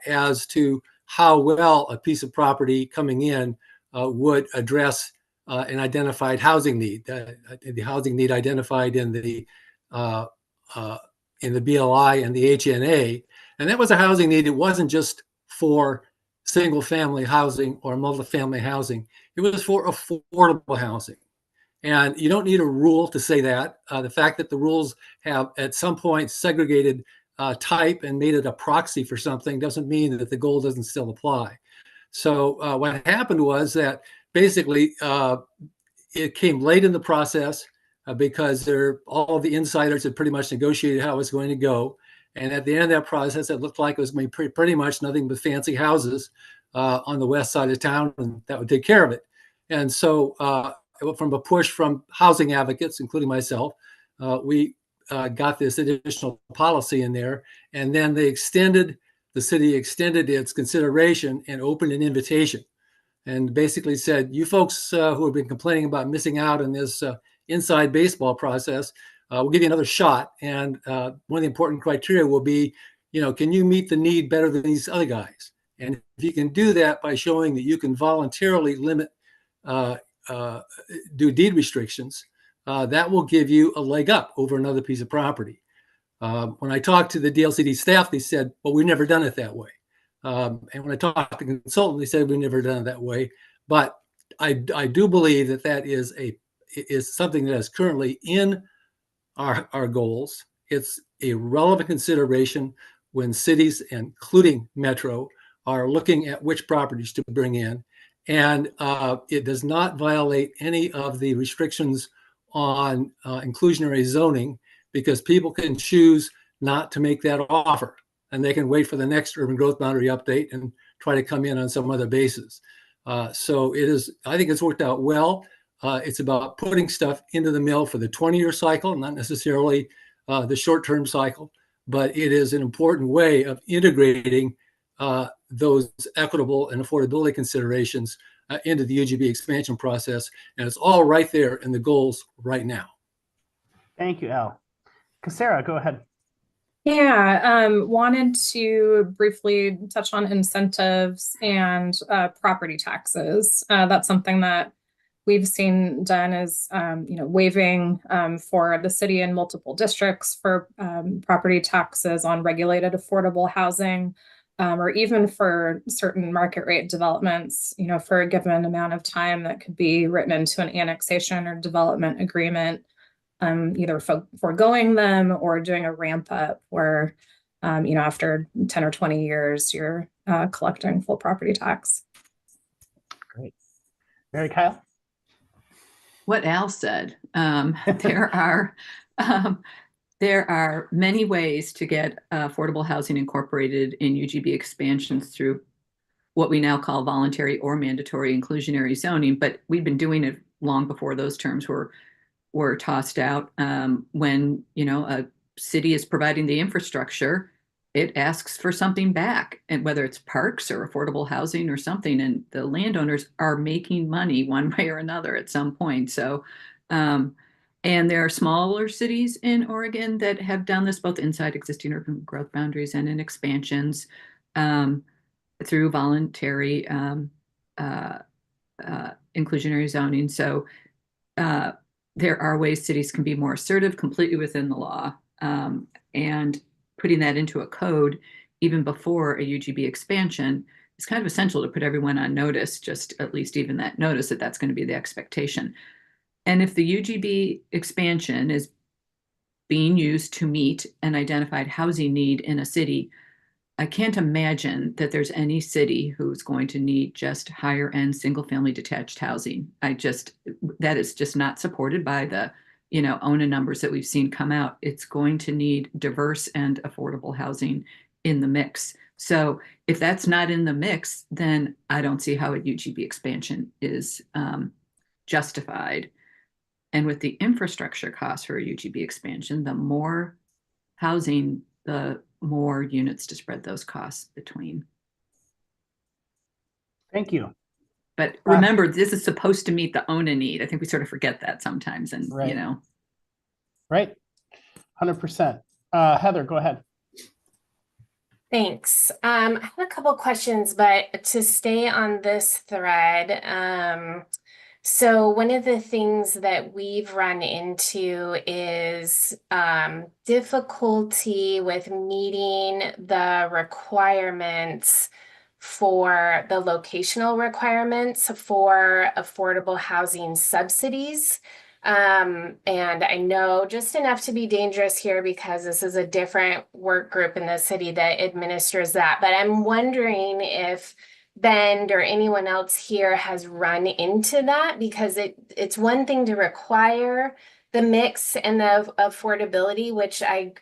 as to how well a piece of property coming in would address an identified housing need, the housing need identified in the BLI and the HNA. And that was a housing need. It wasn't just for single family housing or multifamily housing. It was for affordable housing. And you don't need a rule to say that. The fact that the rules have at some point segregated type and made it a proxy for something doesn't mean that the goal doesn't still apply. So what happened was that basically it came late in the process because all of the insiders had pretty much negotiated how it was going to go. And at the end of that process, it looked like it was going to be pretty much nothing but fancy houses on the west side of town, and that would take care of it. And so from a push from housing advocates, including myself, we got this additional policy in there. And then the city extended its consideration and opened an invitation and basically said, you folks who have been complaining about missing out on this inside baseball process, we'll give you another shot. And one of the important criteria will be, can you meet the need better than these other guys? And if you can do that by showing that you can voluntarily limit, do deed restrictions, that will give you a leg up over another piece of property. When I talked to the DLCD staff, they said, well, we've never done it that way. And when I talked to the consultant, they said, we've never done it that way. But I do believe that is something that is currently in our goals. It's a relevant consideration when cities, including Metro, are looking at which properties to bring in. And it does not violate any of the restrictions on inclusionary zoning, because people can choose not to make that offer, and they can wait for the next urban growth boundary update and try to come in on some other basis. So I think it's worked out well. It's about putting stuff into the mill for the 20-year cycle, not necessarily the short-term cycle, but it is an important way of integrating those equitable and affordability considerations into the UGB expansion process. And it's all right there in the goals right now. Thank you, Al. Sarah, go ahead. Yeah, wanted to briefly touch on incentives and property taxes. That's something that we've seen done is, waiving for the city in multiple districts for property taxes on regulated affordable housing, or even for certain market rate developments, for a given amount of time that could be written into an annexation or development agreement. Either foregoing them or doing a ramp up where, after 10 or 20 years, you're collecting full property tax. Great. Mary Kyle? What Al said, there are many ways to get affordable housing incorporated in UGB expansions through what we now call voluntary or mandatory inclusionary zoning, but we've been doing it long before those terms were tossed out. When a city is providing the infrastructure, it asks for something back, and whether it's parks or affordable housing or something, and the landowners are making money one way or another at some point. So, and there are smaller cities in Oregon that have done this both inside existing urban growth boundaries and in expansions through voluntary inclusionary zoning. So there are ways cities can be more assertive completely within the law, and putting that into a code even before a UGB expansion is kind of essential to put everyone on notice, just at least even that notice that that's going to be the expectation. And if the UGB expansion is being used to meet an identified housing need in a city, I can't imagine that there's any city who's going to need just higher end single family detached housing. That is just not supported by the, ONA numbers that we've seen come out. It's going to need diverse and affordable housing in the mix. So if that's not in the mix, then I don't see how a UGB expansion is justified. And with the infrastructure costs for a UGB expansion, the more housing, the more units to spread those costs between. Thank you. But remember, this is supposed to meet the ONA need. I think we sort of forget that sometimes, and right. Right. 100%. Heather, go ahead. Thanks. I have a couple questions, but to stay on this thread, so one of the things that we've run into is difficulty with meeting the requirements for the locational requirements for affordable housing subsidies. And I know just enough to be dangerous here because this is a different work group in the city that administers that. But I'm wondering if Bend or anyone else here has run into that, because it's one thing to require the mix and the affordability, which I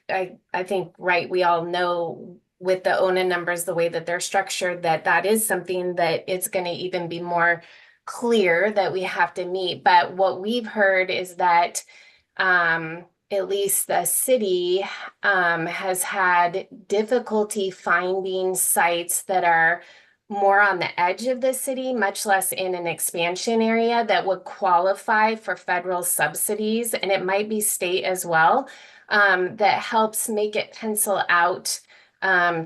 think, right, we all know with the ONA numbers, the way that they're structured, that is something that it's going to even be more clear that we have to meet. But what we've heard is that at least the city has had difficulty finding sites that are more on the edge of the city, much less in an expansion area that would qualify for federal subsidies, and it might be state as well, that helps make it pencil out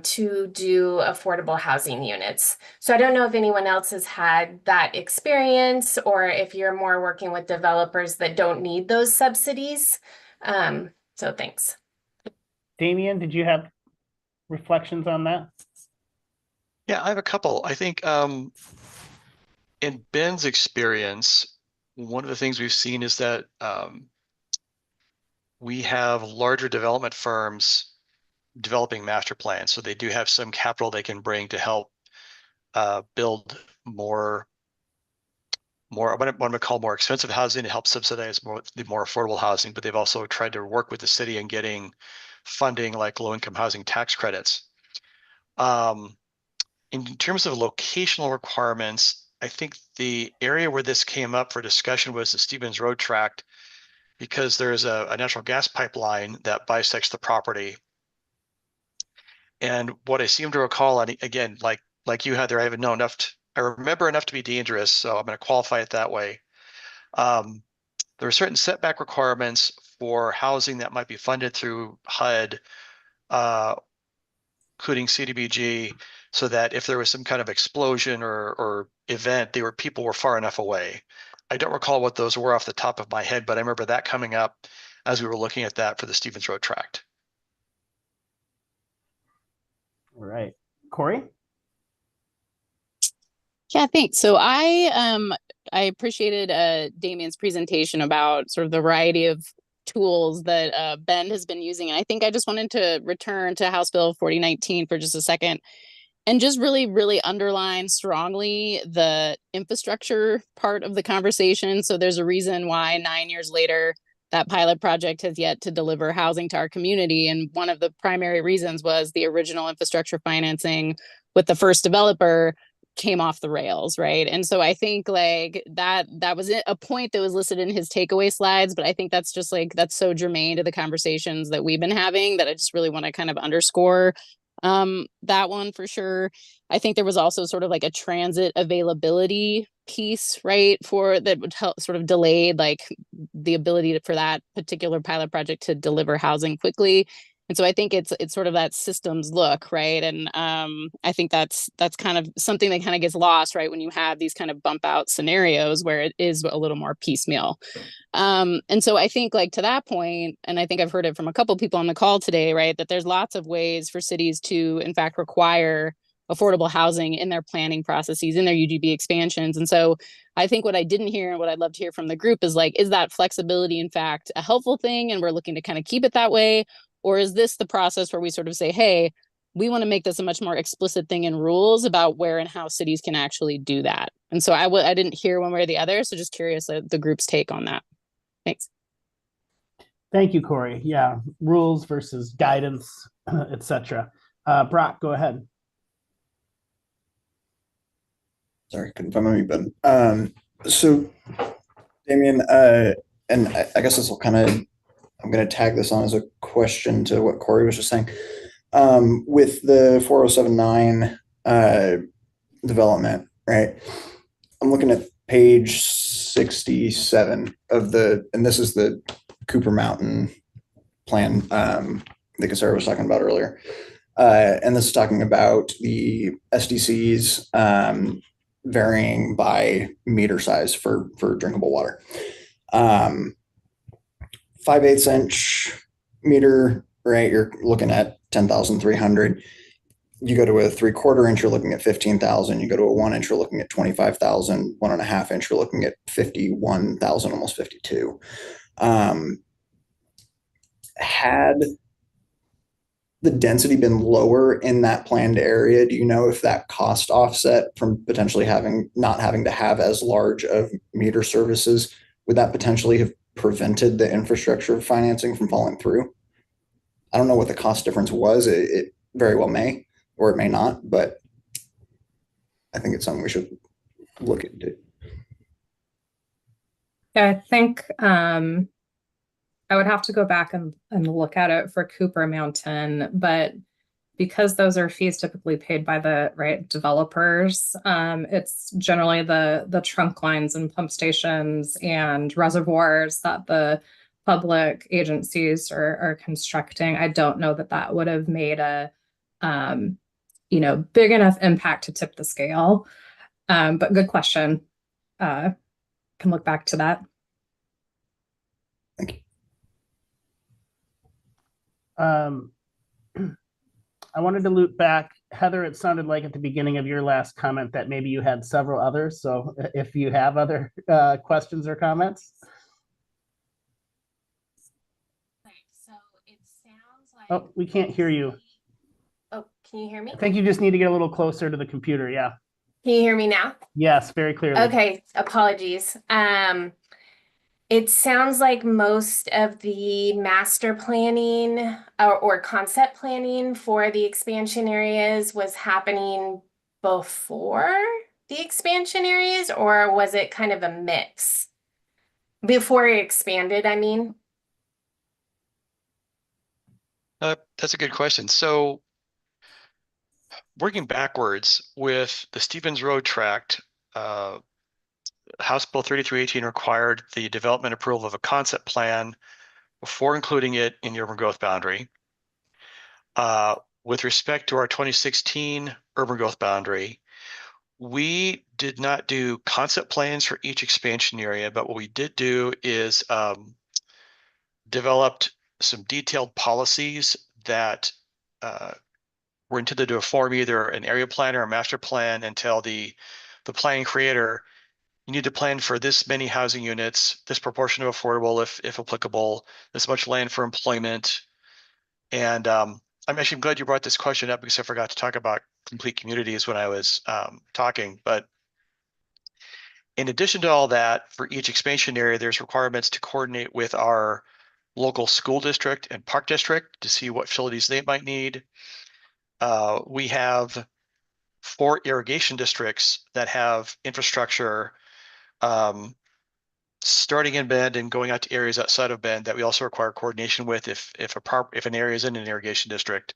to do affordable housing units. So I don't know if anyone else has had that experience, or if you're more working with developers that don't need those subsidies. So thanks. Damien, did you have reflections on that? Yeah, I have a couple. I think in Ben's experience, one of the things we've seen is that we have larger development firms developing master plans. So they do have some capital they can bring to help build more what I'm going to call more expensive housing to help subsidize the more affordable housing. But they've also tried to work with the city in getting funding like low-income housing tax credits. In terms of locational requirements, I think the area where this came up for discussion was the Stevens Road tract, because there's a natural gas pipeline that bisects the property. And what I seem to recall, and again, like like you had there, I remember enough to be dangerous, so I'm going to qualify it that way. There are certain setback requirements for housing that might be funded through HUD, including CDBG, so that if there was some kind of explosion or event, people were far enough away. I don't recall what those were off the top of my head, but I remember that coming up as we were looking at that for the Stevens Road tract. All right, Corey? Yeah, thanks. So I appreciated Damien's presentation about sort of the variety of tools that Bend has been using. And I think I just wanted to return to House Bill 4019 for just a second and just really underline strongly the infrastructure part of the conversation. So there's a reason why 9 years later, that pilot project has yet to deliver housing to our community. And one of the primary reasons was the original infrastructure financing with the first developer came off the rails, right? And so I think like that was a point that was listed in his takeaway slides, but I think that's just like that's so germane to the conversations that we've been having that I just really want to kind of underscore that one for sure. I think there was also sort of like a transit availability piece, right, for that would help sort of delayed like the ability for that particular pilot project to deliver housing quickly. And so I think it's sort of that systems look, right? And I think that's kind of something that kind of gets lost, right, when you have these kind of bump out scenarios where it is a little more piecemeal. And so I think like to that point, and I think I've heard it from a couple people on the call today, right, that there's lots of ways for cities to in fact require affordable housing in their planning processes, in their UGB expansions. And so I think what I didn't hear and what I'd love to hear from the group is like, is that flexibility in fact a helpful thing and we're looking to kind of keep it that way? Or is this the process where we sort of say, hey, we want to make this a much more explicit thing in rules about where and how cities can actually do that? And so I didn't hear one way or the other. So just curious the group's take on that. Thanks. Thank you, Corey. Yeah, rules versus guidance, etc. Brock, go ahead. Sorry, couldn't find my mute button. So, Damien, and I guess this will kind of, I'm going to tag this on as a question to what Corey was just saying. With the 4079 development, right? I'm looking at page 67 of and this is the Cooper Mountain plan that Casara was talking about earlier. And this is talking about the SDCs varying by meter size for drinkable water. 5/8 inch meter, right? You're looking at 10,300. You go to a 3/4 inch, you're looking at 15,000. You go to a 1 inch, you're looking at 25,000. 1.5 inch, you're looking at 51,000, almost 52. Had the density been lower in that planned area, do you know if that cost offset from potentially not having to have as large of meter services, would that potentially have prevented the infrastructure financing from falling through? I don't know what the cost difference was. It very well may, or it may not, but I think it's something we should look into. Yeah, I think I would have to go back and look at it for Cooper Mountain, but because those are fees typically paid by the right developers, it's generally the trunk lines and pump stations and reservoirs that the public agencies are constructing. I don't know that would have made a big enough impact to tip the scale. But good question. Can look back to that. Thank you. I wanted to loop back. Heather, it sounded like at the beginning of your last comment that maybe you had several others. So if you have other questions or comments. So it sounds like. Oh, we can't hear you. Oh, can you hear me? I think you just need to get a little closer to the computer. Yeah. Can you hear me now? Yes, very clearly. Okay, apologies. It sounds like most of the master planning or concept planning for the expansion areas was happening before the expansion areas, or was it kind of a mix? Before it expanded, I mean? That's a good question. So working backwards with the Stevens Road tract, House Bill 3318 required the development approval of a concept plan before including it in the urban growth boundary. With respect to our 2016 urban growth boundary, we did not do concept plans for each expansion area, but what we did do is developed some detailed policies that were intended to inform either an area plan or a master plan and tell the plan creator, you need to plan for this many housing units, this proportion of affordable if applicable, this much land for employment. And I'm actually glad you brought this question up because I forgot to talk about complete communities when I was talking. But in addition to all that, for each expansion area, there's requirements to coordinate with our local school district and park district to see what facilities they might need. We have 4 irrigation districts that have infrastructure starting in Bend and going out to areas outside of Bend that we also require coordination with if an area is in an irrigation district.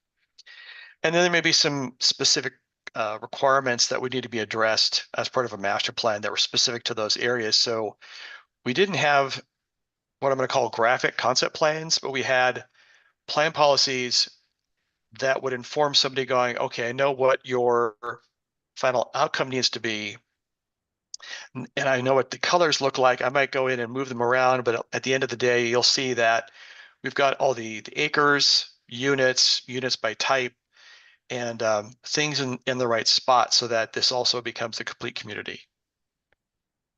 And then there may be some specific requirements that would need to be addressed as part of a master plan that were specific to those areas. So we didn't have what I'm going to call graphic concept plans, but we had plan policies that would inform somebody going, okay, I know what your final outcome needs to be, and I know what the colors look like. I might go in and move them around, but at the end of the day, you'll see that we've got all the acres, units by type, and things in the right spot so that this also becomes a complete community.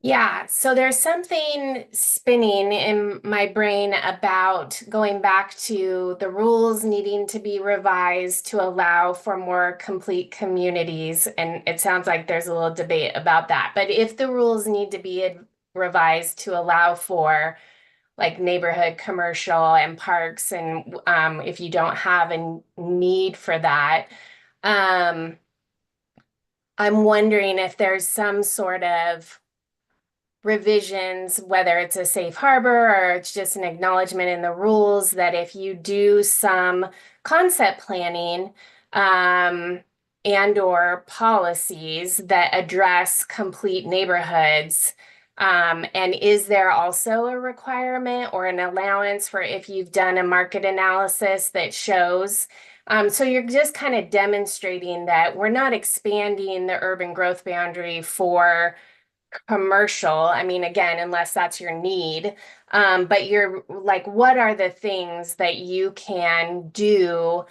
Yeah, so there's something spinning in my brain about going back to the rules needing to be revised to allow for more complete communities. And it sounds like there's a little debate about that. But if the rules need to be revised to allow for like neighborhood commercial and parks, and if you don't have a need for that, I'm wondering if there's some sort of revisions, whether it's a safe harbor or it's just an acknowledgement in the rules that if you do some concept planning and or policies that address complete neighborhoods, and is there also a requirement or an allowance for if you've done a market analysis that shows so you're just kind of demonstrating that we're not expanding the urban growth boundary for commercial. I mean, again, unless that's your need. But you're like, what are the things that you can do,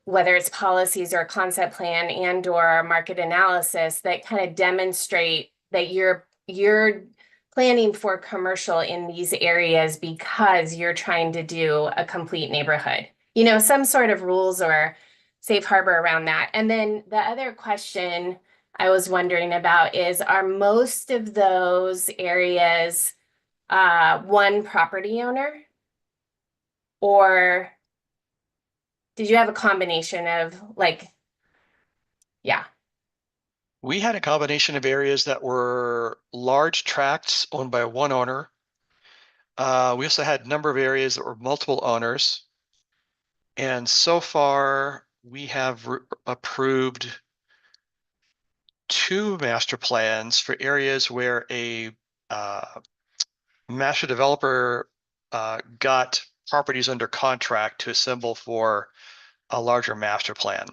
whether it's policies or a concept plan and or market analysis that kind of demonstrate that you're planning for commercial in these areas because you're trying to do a complete neighborhood, you know, some sort of rules or safe harbor around that. And then the other question I was wondering about is, are most of those areas one property owner? Or did you have a combination of like, yeah. We had a combination of areas that were large tracts owned by one owner. We also had a number of areas that were multiple owners. And so far, we have approved 2 master plans for areas where a master developer got properties under contract to assemble for a larger master plan.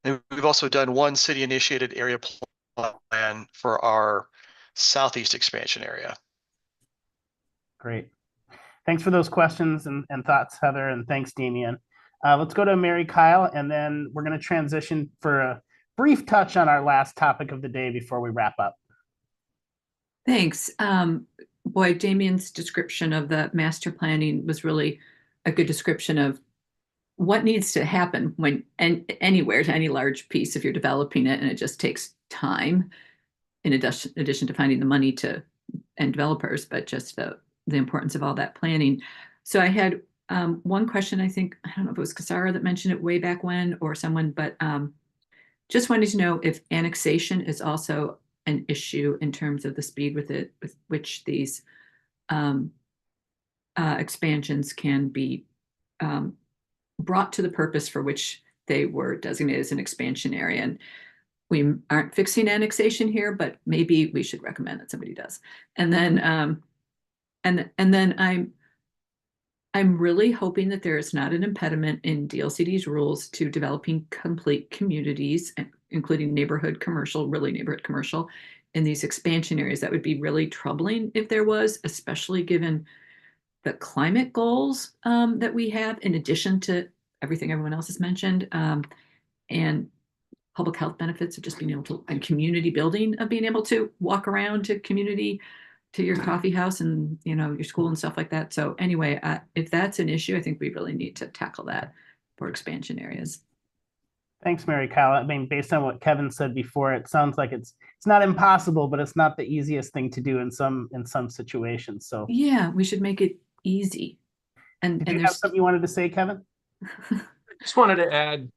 And we've also done 1 city-initiated area plan for our southeast expansion area. Great. Thanks for those questions and thoughts, Heather, and thanks, Damian. Let's go to Mary Kyle, and then we're going to transition for a brief touch on our last topic of the day before we wrap up. Thanks. Boy, Damian's description of the master planning was really a good description of what needs to happen when anywhere to any large piece if you're developing it, and it just takes time in addition to finding the money and developers, but just the importance of all that planning. So I had one question, I think, I don't know if it was Casara that mentioned it way back when or someone, but just wanted to know if annexation is also an issue in terms of the speed with which these expansions can be brought to the purpose for which they were designated as an expansion area. And we aren't fixing annexation here, but maybe we should recommend that somebody does. And then I'm really hoping that there is not an impediment in DLCD's rules to developing complete communities, including neighborhood commercial, really neighborhood commercial, in these expansion areas. That would be really troubling if there was, especially given the climate goals that we have, in addition to everything everyone else has mentioned, and public health benefits of just being able to, and community building of being able to walk around to community, to your coffee house and, you know, your school and stuff like that. So anyway, if that's an issue, I think we really need to tackle that for expansion areas. Thanks, Mary Kyle. I mean, based on what Kevin said before, it sounds like it's not impossible, but it's not the easiest thing to do in some situations. So yeah, we should make it easy. And did you have there's something you wanted to say, Kevin? Just wanted to add,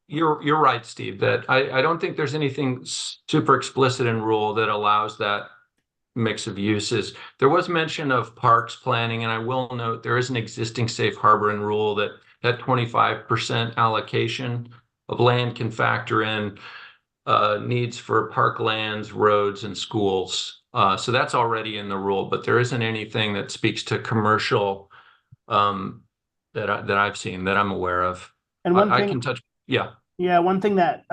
you're right, Steve, that I don't think there's anything super explicit in rule that allows that mix of uses. There was mention of parks planning, and I will note there is an existing safe harbor in rule that 25% allocation of land can factor in needs for parklands, roads, and schools. So that's already in the rule, but there isn't anything that speaks to commercial that I've seen that I'm aware of. And one I thing, can touch, yeah. Yeah, one thing that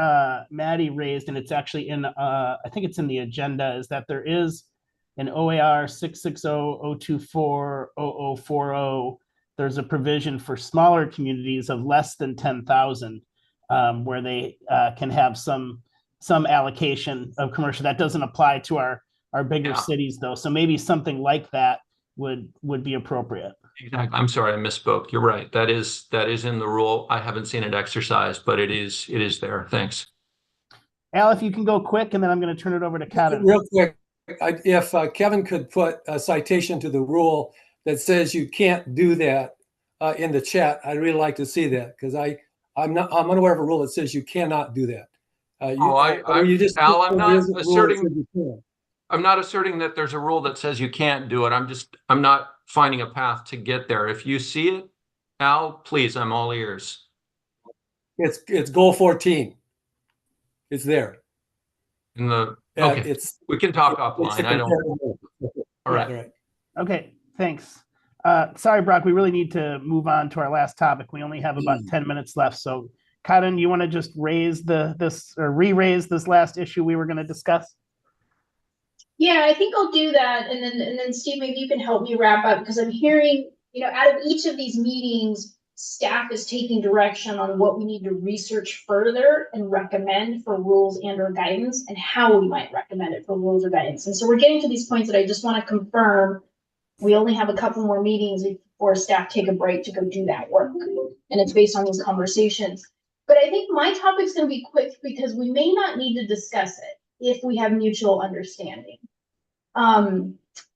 Maddie raised, and it's actually in, I think it's in the agenda, is that there is an OAR 660-024-0040. There's a provision for smaller communities of less than 10,000 where they can have some allocation of commercial. That doesn't apply to our bigger cities though. So maybe something like that would be appropriate. Exactly. I'm sorry, I misspoke. You're right. That is in the rule. I haven't seen it exercised, but it is there. Thanks. Al, if you can go quick, and then I'm going to turn it over to Kevin. Real quick, if Kevin could put a citation to the rule that says you can't do that in the chat, I'd really like to see that, because I'm unaware of a rule that says you cannot do that. Al, I'm not asserting that there's a rule that says you can't do it. I'm not finding a path to get there. If you see it, Al, please, I'm all ears. It's goal 14. It's there. Okay, we can talk offline. I don't. All right. Okay, thanks. Sorry, Brock, we really need to move on to our last topic. We only have about 10 minutes left. So, Kaden, you want to just re-raise this last issue we were going to discuss? Yeah, I think I'll do that. And then Steve, maybe you can help me wrap up, because I'm hearing, out of each of these meetings, staff is taking direction on what we need to research further and recommend for rules and or guidance, and how we might recommend it for rules or guidance. And so we're getting to these points that I just want to confirm. We only have a couple more meetings before staff take a break to go do that work. And it's based on these conversations. But I think my topic's going to be quick, because we may not need to discuss it if we have mutual understanding.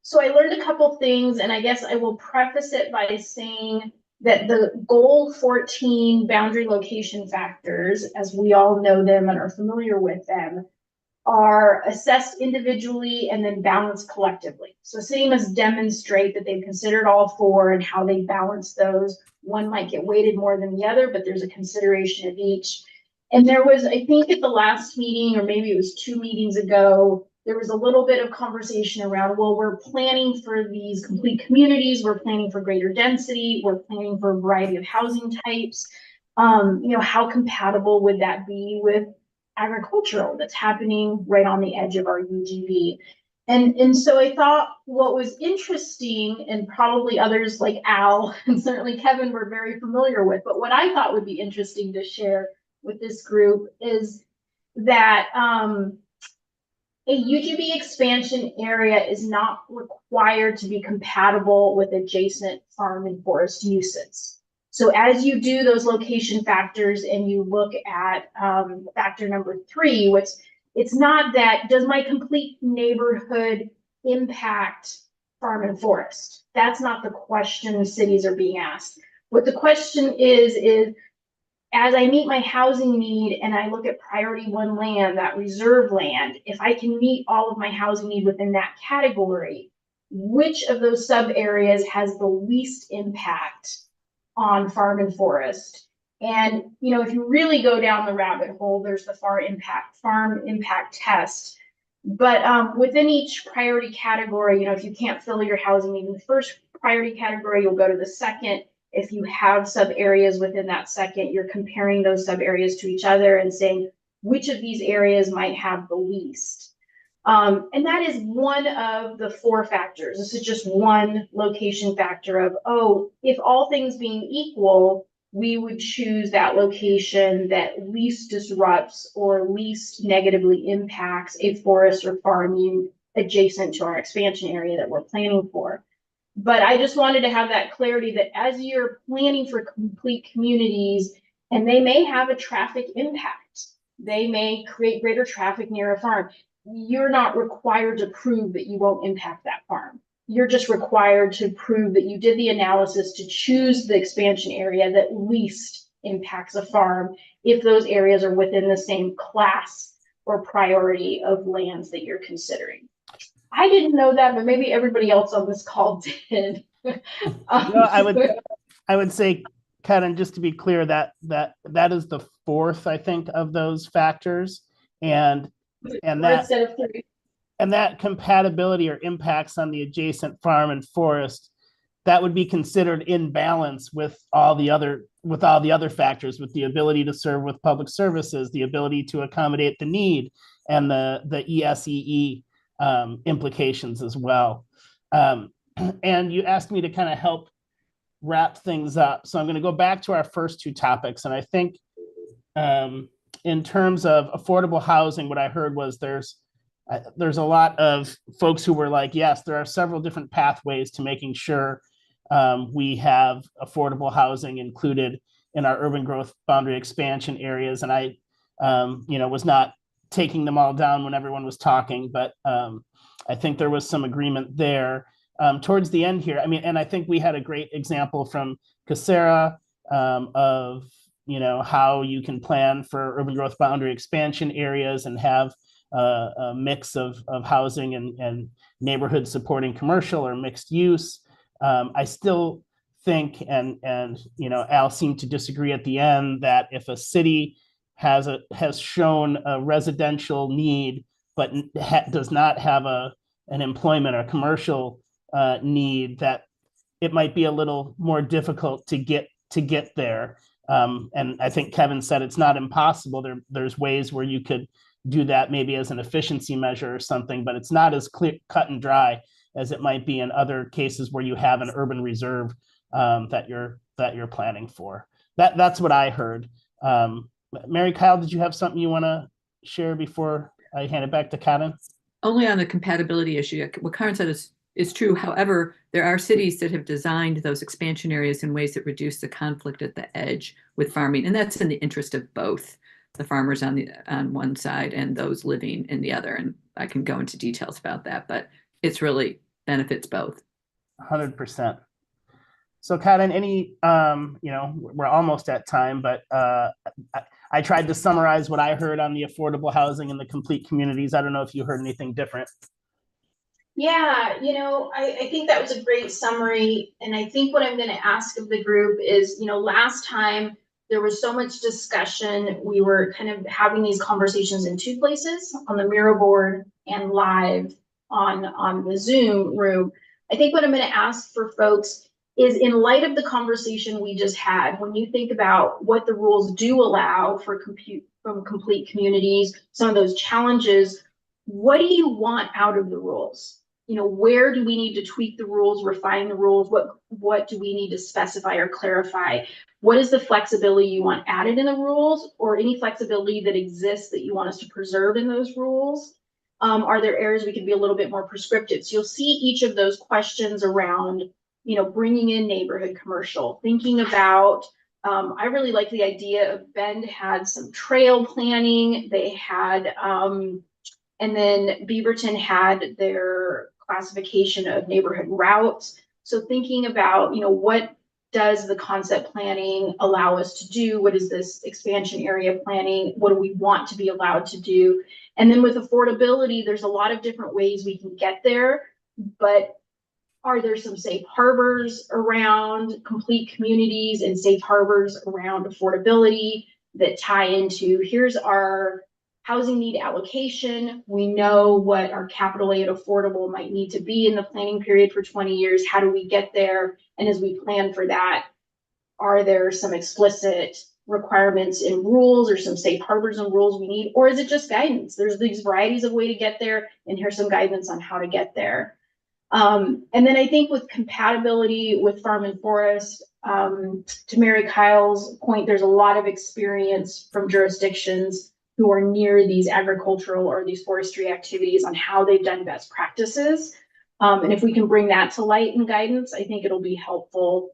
So I learned a couple things, and I guess I will preface it by saying that the goal 14 boundary location factors, as we all know them and are familiar with them, are assessed individually and then balanced collectively. So city must demonstrate that they've considered all four and how they balance those. One might get weighted more than the other, but there's a consideration of each. And there was, I think at the last meeting, or maybe it was 2 meetings ago, there was a little bit of conversation around, well, we're planning for these complete communities, we're planning for greater density, we're planning for a variety of housing types. How compatible would that be with agricultural that's happening right on the edge of our UGB? And so I thought what was interesting, and probably others like Al and certainly Kevin were very familiar with, but what I thought would be interesting to share with this group is that a UGB expansion area is not required to be compatible with adjacent farm and forest uses. So as you do those location factors and you look at factor number 3, which it's not that, does my complete neighborhood impact farm and forest? That's not the question cities are being asked. What the question is as I meet my housing need and I look at priority 1 land, that reserve land, if I can meet all of my housing need within that category, which of those sub areas has the least impact on farm and forest. And, you know, if you really go down the rabbit hole, there's the farm impact test. But within each priority category, you know, if you can't fill your housing in the first priority category, you'll go to the second. If you have sub areas within that second, you're comparing those sub areas to each other and saying which of these areas might have the least. And that is one of the 4 factors. This is just one location factor of, oh, if all things being equal, we would choose that location that least disrupts or least negatively impacts a forest or farm adjacent to our expansion area that we're planning for. But I just wanted to have that clarity that as you're planning for complete communities, and they may have a traffic impact, they may create greater traffic near a farm, you're not required to prove that you won't impact that farm. You're just required to prove that you did the analysis to choose the expansion area that least impacts a farm if those areas are within the same class or priority of lands that you're considering. I didn't know that, but maybe everybody else on this call did. No, I would say, Karen, just to be clear, that is the 4th, I think, of those factors, and that instead of 3. And that compatibility or impacts on the adjacent farm and forest, that would be considered in balance with all the other factors, with the ability to serve with public services, the ability to accommodate the need, and the ESEE implications as well. And you asked me to kind of help wrap things up. So I'm going to go back to our first 2 topics. And I think in terms of affordable housing, what I heard was there's a lot of folks who were like, yes, there are several different pathways to making sure we have affordable housing included in our urban growth boundary expansion areas. And I, was not taking them all down when everyone was talking, but I think there was some agreement there. Towards the end here, and I think we had a great example from Casera of, how you can plan for urban growth boundary expansion areas and have a mix of housing and neighborhood supporting commercial or mixed use. I still think, and Al seemed to disagree at the end, that if a city has shown a residential need but does not have an employment or commercial need, that it might be a little more difficult to get there. And I think Kevin said it's not impossible. There's ways where you could do that maybe as an efficiency measure or something, but it's not as clear cut and dry as it might be in other cases where you have an urban reserve that you're planning for. That's what I heard. Mary Kyle, did you have something you want to share before I hand it back to Karen? Only on the compatibility issue. What Karen said is true. However, there are cities that have designed those expansion areas in ways that reduce the conflict at the edge with farming, and that's in the interest of both the farmers on one side and those living in the other. And I can go into details about that, but it's really benefits both. 100%. So Karen, we're almost at time, but I tried to summarize what I heard on the affordable housing and the complete communities. I don't know if you heard anything different. Yeah, I think that was a great summary. And I think what I'm going to ask of the group is, last time there was so much discussion. We were kind of having these conversations in 2 places, on the Miro board and live on the Zoom room. I think what I'm going to ask for folks is, in light of the conversation we just had, when you think about what the rules do allow for complete communities, some of those challenges, what do you want out of the rules? Where do we need to tweak the rules, refine the rules? What do we need to specify or clarify? What is the flexibility you want added in the rules, or any flexibility that exists that you want us to preserve in those rules? Are there areas we could be a little bit more prescriptive? So you'll see each of those questions around, bringing in neighborhood commercial, thinking about, I really like the idea of Bend had some trail planning. They had, and then Beaverton had their classification of neighborhood routes. So thinking about, what does the concept planning allow us to do? What is this expansion area planning? What do we want to be allowed to do? And then with affordability, there's a lot of different ways we can get there, but Are there some safe harbors around complete communities and safe harbors around affordability that tie into here's our housing need allocation? We know what our capital A at affordable might need to be in the planning period for 20 years. How do we get there? And as we plan for that, are there some explicit requirements in rules or some safe harbors and rules we need? Or is it just guidance? There's these varieties of way to get there, and here's some guidance on how to get there. And then I think with compatibility with farm and forest, to Mary Kyle's point, there's a lot of experience from jurisdictions who are near these agricultural or these forestry activities on how they've done best practices. And if we can bring that to light and guidance, I think it'll be helpful.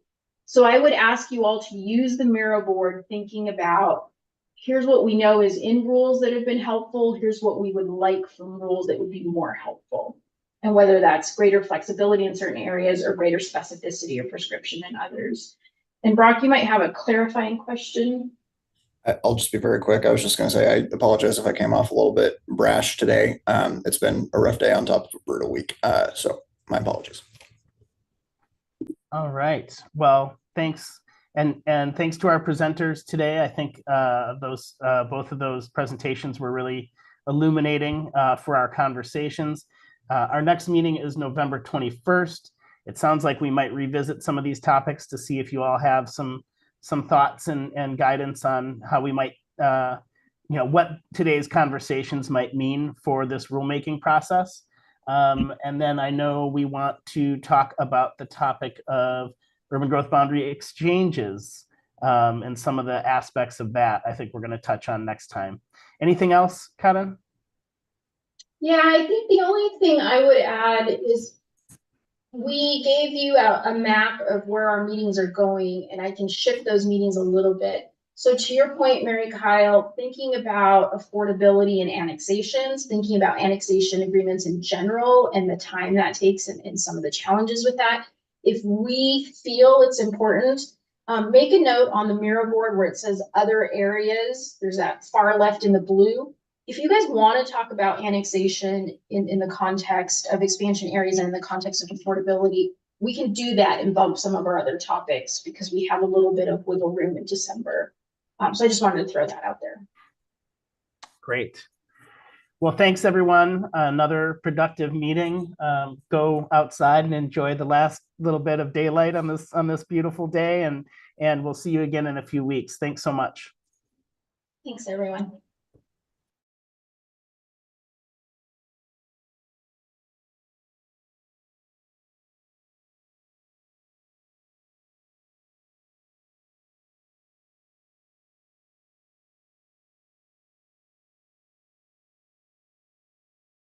So I would ask you all to use the Miro board thinking about, here's what we know is in rules that have been helpful. Here's what we would like from rules that would be more helpful. And whether that's greater flexibility in certain areas or greater specificity or prescription in others. And Brock, you might have a clarifying question. I'll just be very quick. I was just going to say, I apologize if I came off a little bit brash today. It's been a rough day on top of a brutal week. So my apologies. All right. Well, thanks. And thanks to our presenters today. I think both of those presentations were really illuminating for our conversations. Our next meeting is November 21st. It sounds like we might revisit some of these topics to see if you all have some thoughts and guidance on how we might, what today's conversations might mean for this rulemaking process. And then I know we want to talk about the topic of urban growth boundary exchanges and some of the aspects of that I think we're going to touch on next time. Anything else, Karen? Yeah, I think the only thing I would add is we gave you a map of where our meetings are going, and I can shift those meetings a little bit. So to your point, Mary Kyle, thinking about affordability and annexations, thinking about annexation agreements in general and the time that takes and some of the challenges with that. If we feel it's important, make a note on the Miro board where it says other areas. There's that far left in the blue. If you guys want to talk about annexation in the context of expansion areas and in the context of affordability, we can do that and bump some of our other topics because we have a little bit of wiggle room in December. So I just wanted to throw that out there. Great. Well, thanks everyone. Another productive meeting. Go outside and enjoy the last little bit of daylight on this beautiful day, and we'll see you again in a few weeks. Thanks so much. Thanks, everyone.